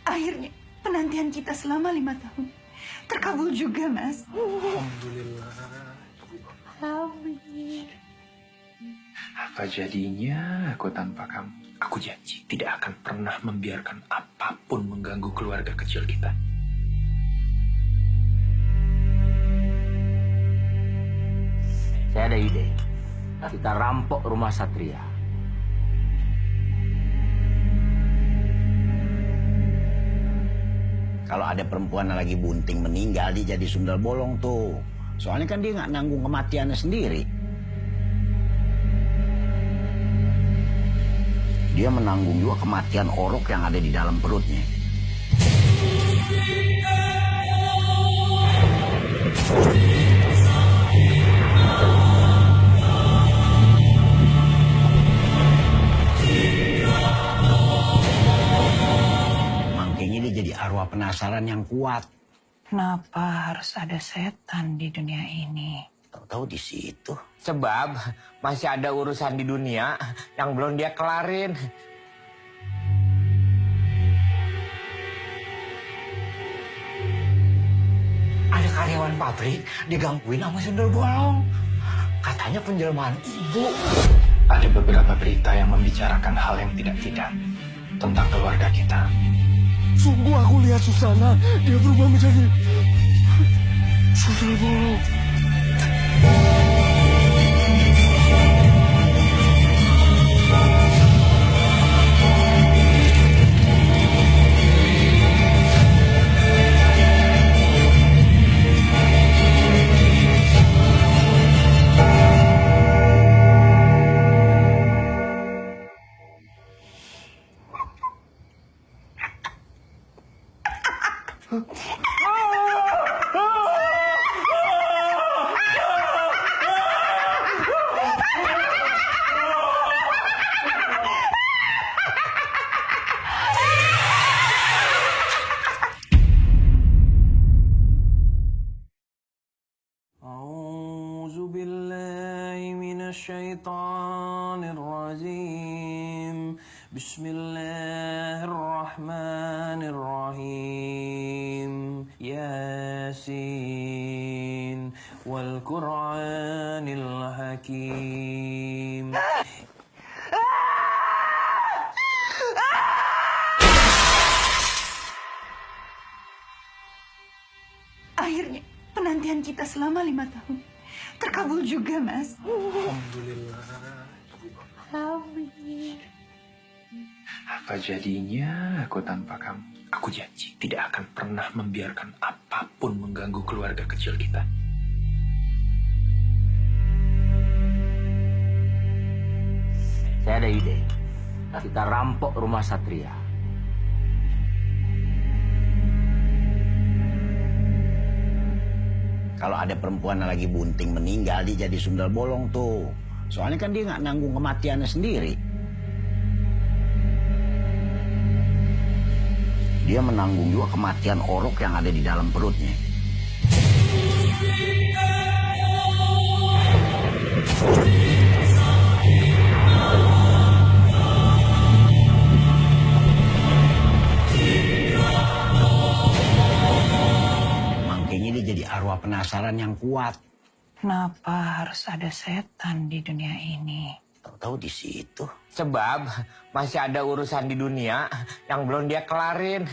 Speaker 2: Akhirnya penantian kita selama 5 tahun terkabul juga, Mas.
Speaker 3: Alhamdulillah. Apa jadinya aku tanpa kamu? Aku janji tidak akan pernah membiarkan apapun mengganggu keluarga kecil kita.
Speaker 8: Saya ada ide. Kita rampok rumah Satria.
Speaker 5: Kalau ada perempuan yang lagi bunting meninggal, dia jadi sundel bolong tuh. Soalnya kan dia nggak nanggung kematiannya sendiri. Dia menanggung juga kematian orok yang ada di dalam perutnya. Makanya dia jadi arwah penasaran yang kuat.
Speaker 2: Kenapa harus ada setan di dunia ini?
Speaker 5: Tahu-tahu di situ.
Speaker 7: Sebab masih ada urusan di dunia yang belum dia kelarin. Ada karyawan pabrik digangguin sama sundel bolong. Katanya penjelmaan ibu.
Speaker 3: Ada beberapa berita yang membicarakan hal yang tidak-tidak tentang keluarga kita.
Speaker 6: Sungguh aku lihat Susana, dia berubah menjadi sundel bolong.
Speaker 1: أعوذ بالله من الشيطان الرجيم بسم الله الرحمن الرحيم ياسين والقرآن الحكيم.
Speaker 2: Akhirnya penantian kita selama 5 tahun terkabul juga, Mas.
Speaker 3: Alhamdulillah. Apa jadinya aku tanpa kamu? Aku janji tidak akan pernah membiarkan apapun mengganggu keluarga kecil kita.
Speaker 8: Saya ada ide. Kita rampok rumah Satria.
Speaker 5: Kalau ada perempuan yang lagi bunting meninggal, dia jadi sundel bolong tuh. Soalnya kan dia nggak nanggung kematiannya sendiri. Dia menanggung juga kematian orok yang ada di dalam perutnya. penasaran yang kuat.
Speaker 2: Kenapa harus ada setan di dunia ini?
Speaker 5: Tahu-tahu di situ.
Speaker 7: Sebab masih ada urusan di dunia yang belum dia kelarin.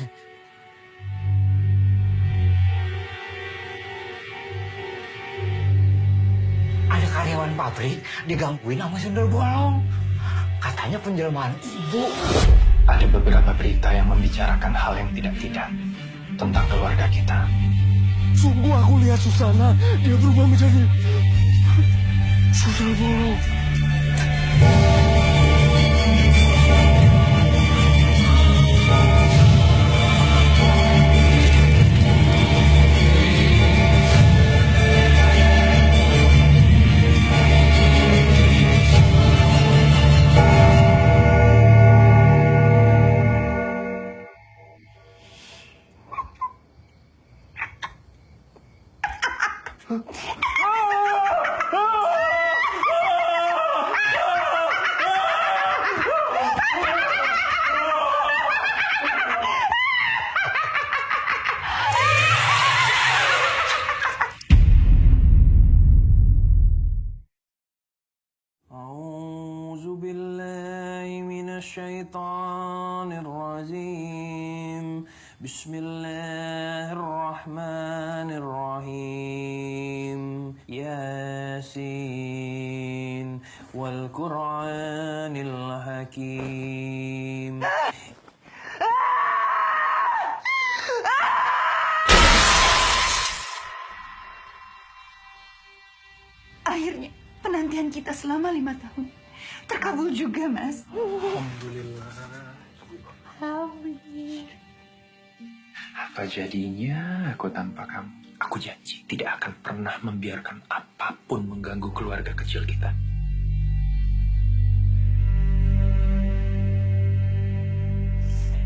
Speaker 7: Ada karyawan pabrik digangguin sama sundel bolong. Katanya penjelmaan ibu.
Speaker 3: Ada beberapa berita yang membicarakan hal yang tidak-tidak tentang keluarga kita.
Speaker 6: Sungguh aku lihat Susana, dia berubah menjadi sundel bolong.
Speaker 1: أعوذ بالله من الشيطان الرجيم بسم الله الرحمن الرحيم ياسين والقرآن الحكيم.
Speaker 2: Akhirnya penantian kita selama 5 tahun terkabul juga, Mas.
Speaker 3: Apa jadinya aku tanpa kamu? Aku janji tidak akan pernah membiarkan apapun mengganggu keluarga kecil kita.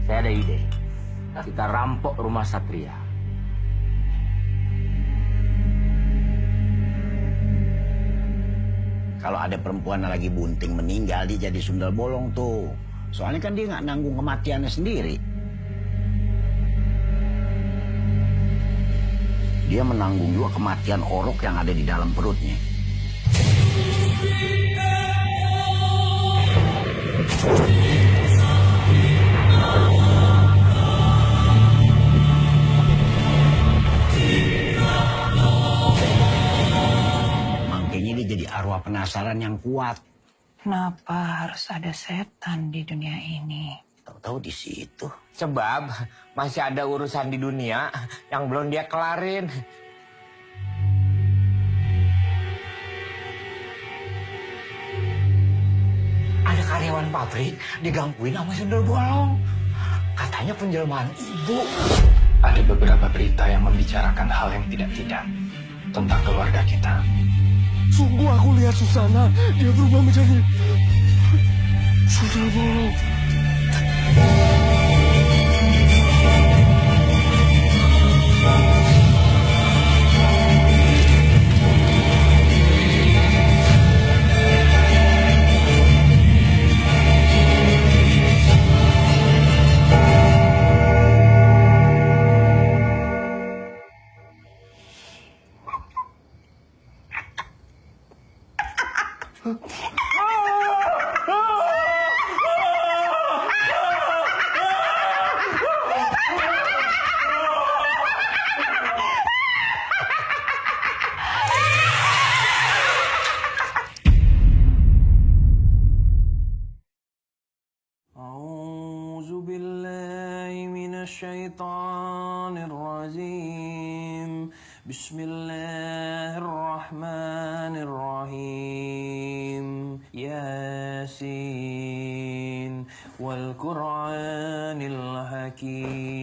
Speaker 8: Saya ada ide. Kita rampok rumah Satria.
Speaker 5: Kalau ada perempuan yang lagi bunting meninggal, dia jadi sundel bolong tuh. Soalnya kan dia nggak nanggung kematiannya sendiri. Dia menanggung juga kematian orok yang ada di dalam perutnya. Makanya dia jadi arwah penasaran yang kuat.
Speaker 2: Kenapa harus ada setan di dunia ini?
Speaker 5: Tahu-tahu di situ.
Speaker 7: Sebab masih ada urusan di dunia yang belum dia kelarin. Ada karyawan pabrik digangguin sama sundel bolong. Katanya penjelmaan ibu.
Speaker 3: Ada beberapa berita yang membicarakan hal yang tidak-tidak tentang keluarga kita.
Speaker 6: Sungguh aku lihat Susana, dia berubah menjadi sundel bolong.
Speaker 1: أعوذ بالله من الشيطان الرجيم بسم الله الرحمن الرحيم ياسين والقرآن الحكيم.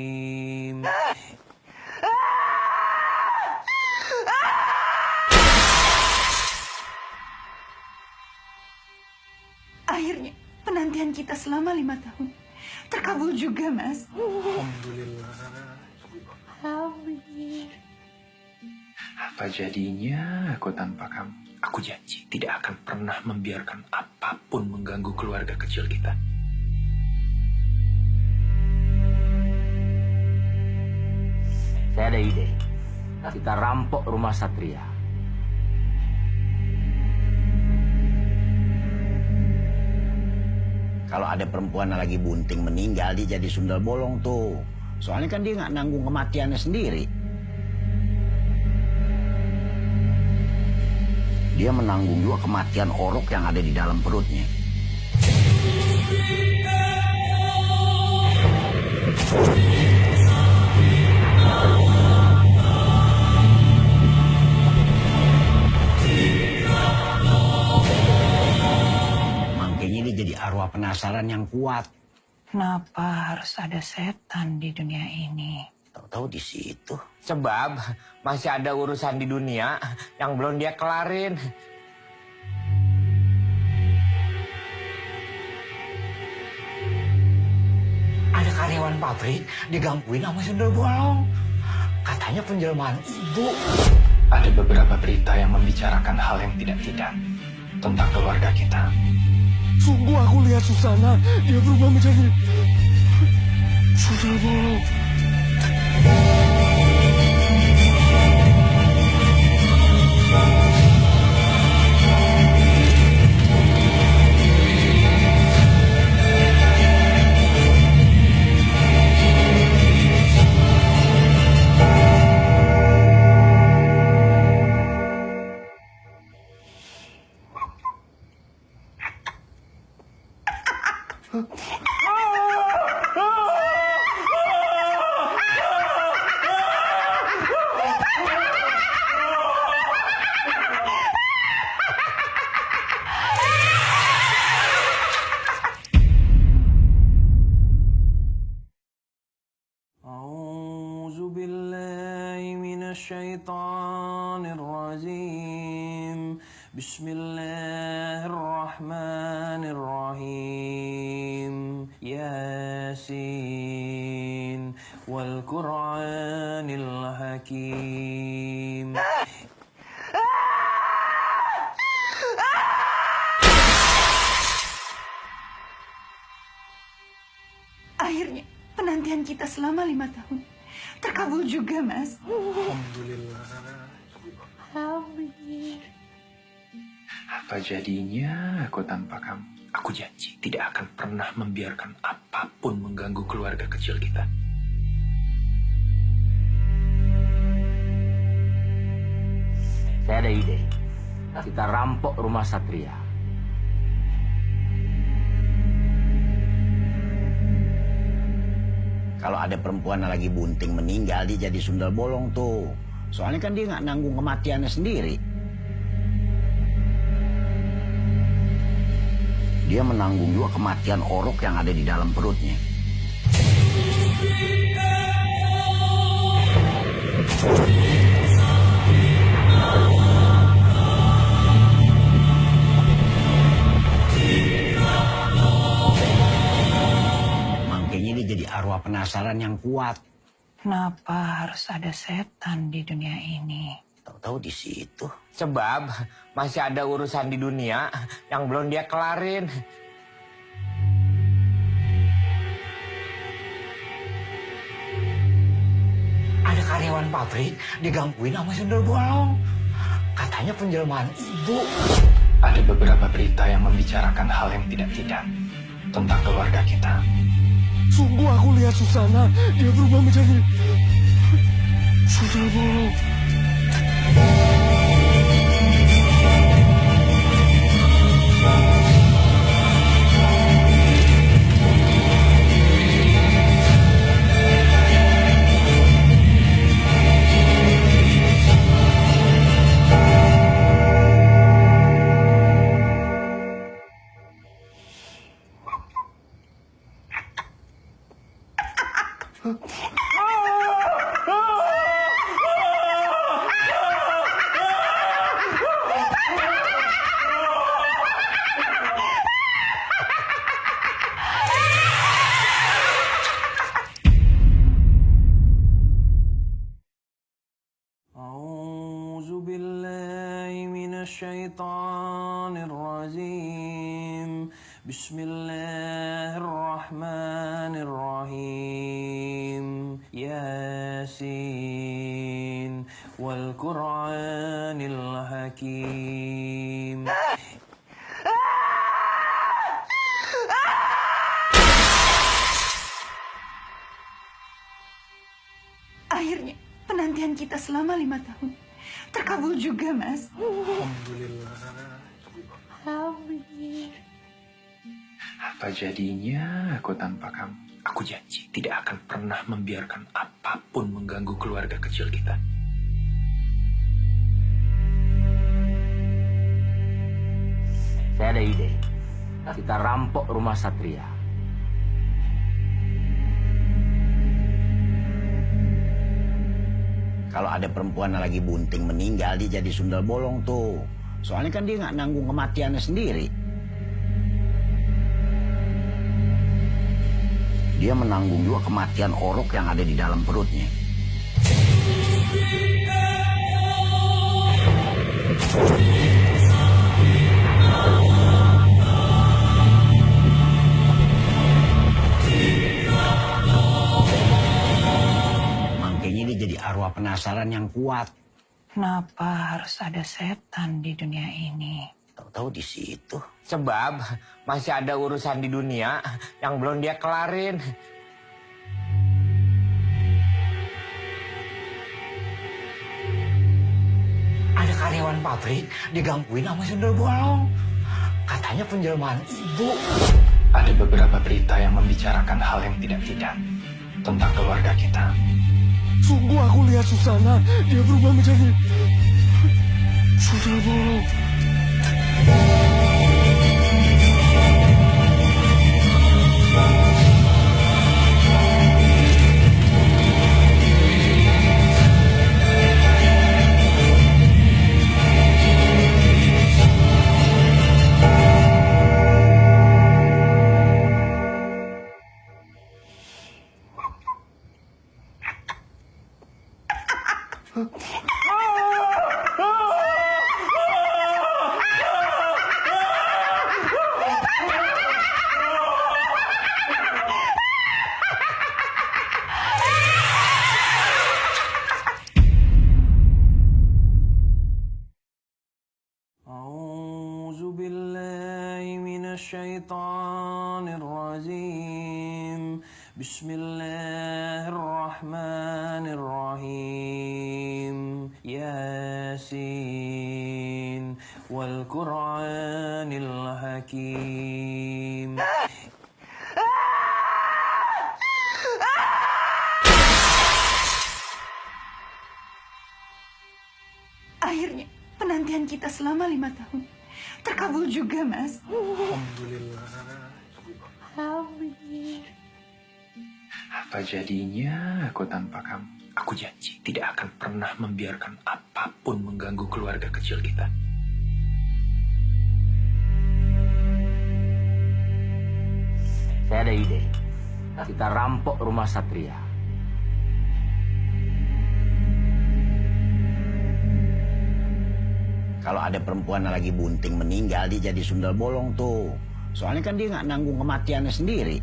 Speaker 2: Akhirnya penantian kita selama 5 tahun terkabul juga, Mas.
Speaker 3: Apa jadinya aku tanpa kamu? Aku janji tidak akan pernah membiarkan apapun mengganggu keluarga kecil kita.
Speaker 8: Saya ada ide. Kita rampok rumah Satria.
Speaker 5: Kalau ada perempuan lagi bunting meninggal, dia jadi sundal bolong tuh. Soalnya kan dia nggak nanggung kematiannya sendiri. Dia menanggung juga kematian orok yang ada di dalam perutnya. Makanya dia jadi arwah penasaran yang kuat.
Speaker 2: Kenapa harus ada setan di dunia ini?
Speaker 5: Tahu-tahu di situ.
Speaker 7: Sebab masih ada urusan di dunia yang belum dia kelarin. Ada karyawan pabrik digangguin sama sundel bolong. Katanya penjelmaan ibu.
Speaker 3: Ada beberapa berita yang membicarakan hal yang tidak-tidak tentang keluarga kita.
Speaker 6: Sungguh aku lihat Susana, dia berubah menjadi sundel bolong.
Speaker 1: A'udzu billahi minasyaitonir rajim. Bismillahirrahmanirrahim. Yasin wal Qur'anil Hakim.
Speaker 2: Akhirnya penantian kita selama 5 tahun terkabul juga, Mas.
Speaker 3: Alhamdulillah. Apa jadinya aku tanpa kamu? Aku janji tidak akan pernah membiarkan apapun mengganggu keluarga kecil kita.
Speaker 8: Saya ada ide. Kita rampok rumah Satria.
Speaker 5: Kalau ada perempuan lagi bunting meninggal, dia jadi sundal bolong tuh. Soalnya kan dia nggak nanggung kematiannya sendiri. Dia menanggung juga kematian orok yang ada di dalam perutnya. Makanya dia jadi arwah penasaran yang kuat.
Speaker 2: Kenapa harus ada setan di dunia ini?
Speaker 5: Tahu-tahu di situ.
Speaker 7: Sebab masih ada urusan di dunia yang belum dia kelarin. Ada karyawan pabrik digangguin sama sundel bolong. Katanya penjelmaan ibu.
Speaker 3: Ada beberapa berita yang membicarakan hal yang tidak-tidak tentang keluarga kita.
Speaker 6: Sungguh aku lihat Susana, dia berubah menjadi sundel bolong.
Speaker 1: A'udzu billahi minasyaitonir rajim. Bismillahirrahmanirrahim. Yasin والقرآن الحكيم.
Speaker 2: Akhirnya penantian kita selama 5 tahun terkabul juga, Mas.
Speaker 3: Alhamdulillah. Apa jadinya aku tanpa kamu? Aku janji tidak akan pernah membiarkan apapun mengganggu keluarga kecil kita.
Speaker 8: Saya ada ide. Kita rampok rumah Satria.
Speaker 5: Kalau ada perempuan yang lagi bunting meninggal, dia jadi sundal bolong tuh. Soalnya kan dia nggak nanggung kematiannya sendiri. Dia menanggung juga kematian orok yang ada di dalam perutnya. Makanya dia jadi arwah penasaran yang kuat.
Speaker 2: Kenapa harus ada setan di dunia ini?
Speaker 5: Tahu-tahu di situ.
Speaker 7: Sebab masih ada urusan di dunia yang belum dia kelarin. Ada karyawan pabrik digangguin sama sundel bolong. Katanya penjelmaan ibu.
Speaker 3: Ada beberapa berita yang membicarakan hal yang tidak-tidak tentang keluarga kita.
Speaker 6: Sungguh aku lihat Susana, dia berubah menjadi sundel bolong.
Speaker 1: أعوذ بالله من الشيطان الرجيم. بسم الله الرحمن الرحيم. ياسين والقرآن الحكيم.
Speaker 2: Akhirnya penantian kita selama 5 tahun terkabul juga, Mas.
Speaker 3: Alhamdulillah. Apa jadinya aku tanpa kamu? Aku janji tidak akan pernah membiarkan apapun mengganggu keluarga kecil kita.
Speaker 8: Saya ada ide. Kita rampok rumah Satria.
Speaker 5: Kalau ada perempuan yang lagi bunting meninggal, dia jadi sundal bolong tuh. Soalnya kan dia nggak nanggung kematiannya sendiri.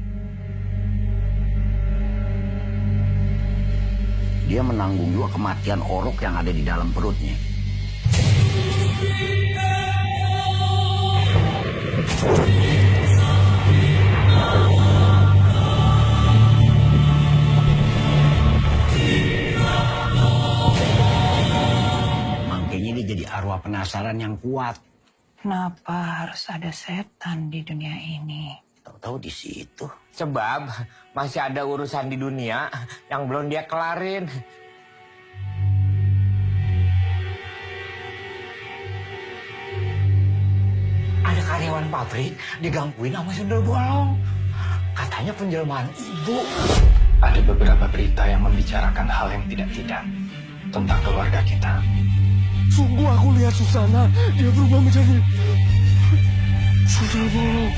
Speaker 5: Dia menanggung juga kematian orok yang ada di dalam perutnya. Makanya dia jadi arwah penasaran yang kuat.
Speaker 2: Kenapa harus ada setan di dunia ini?
Speaker 5: Tahu-tahu di situ.
Speaker 7: Sebab masih ada urusan di dunia yang belum dia kelarin. Ada karyawan pabrik digangguin sama sundel bolong. Katanya penjelmaan ibu.
Speaker 3: Ada beberapa berita yang membicarakan hal yang tidak-tidak tentang keluarga kita.
Speaker 6: Sungguh aku lihat Susana, dia berubah menjadi sundel bolong.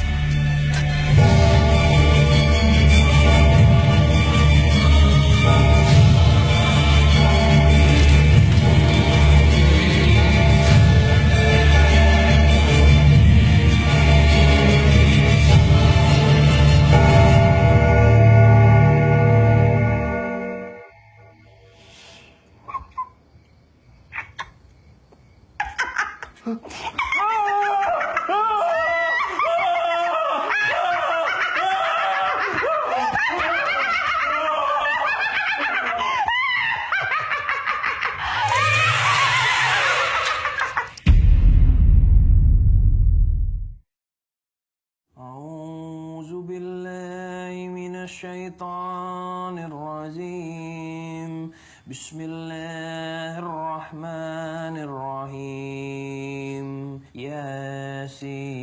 Speaker 1: بالله من الشيطان الرجيم بسم الله الرحمن الرحيم ياسين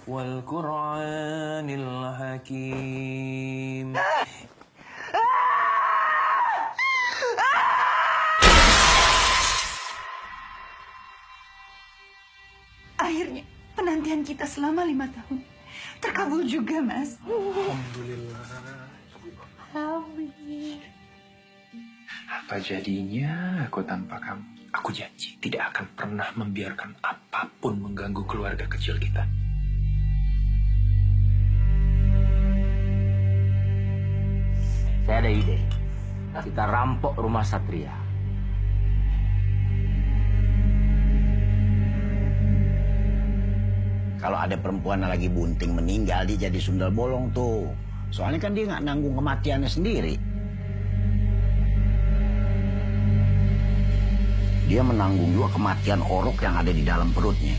Speaker 1: والقرآن الحكيم
Speaker 2: Akhirnya penantian kita selama 5 tahun terkabul juga, Mas.
Speaker 3: Apa jadinya aku tanpa kamu? Aku janji tidak akan pernah membiarkan apapun mengganggu keluarga kecil kita.
Speaker 8: Saya ada ide. Kita rampok rumah Satria.
Speaker 5: Kalau ada perempuan yang lagi bunting meninggal, dia jadi sundal bolong tuh. Soalnya kan dia nggak nanggung kematiannya sendiri. Dia menanggung juga kematian orok yang ada di dalam perutnya.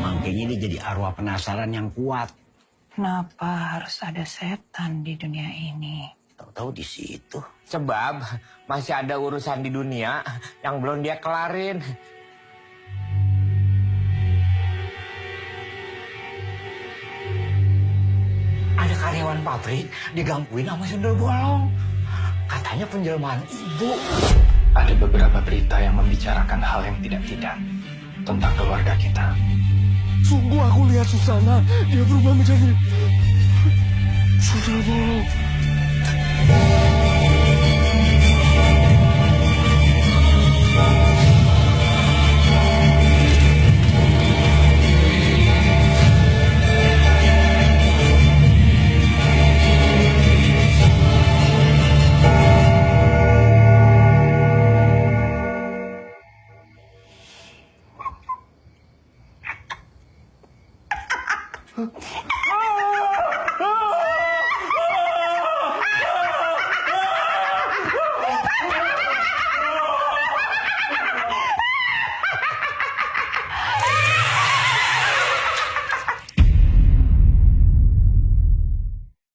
Speaker 5: Makanya dia jadi arwah penasaran yang kuat.
Speaker 2: Kenapa harus ada setan di dunia ini?
Speaker 5: Tahu-tahu di situ.
Speaker 7: Sebab masih ada urusan di dunia yang belum dia kelarin. Ada karyawan pabrik digangguin sama sundel bolong. Katanya penjelmaan ibu.
Speaker 3: Ada beberapa berita yang membicarakan hal yang tidak-tidak tentang keluarga kita.
Speaker 6: Sungguh aku lihat Susana, dia berubah menjadi sundel bolong.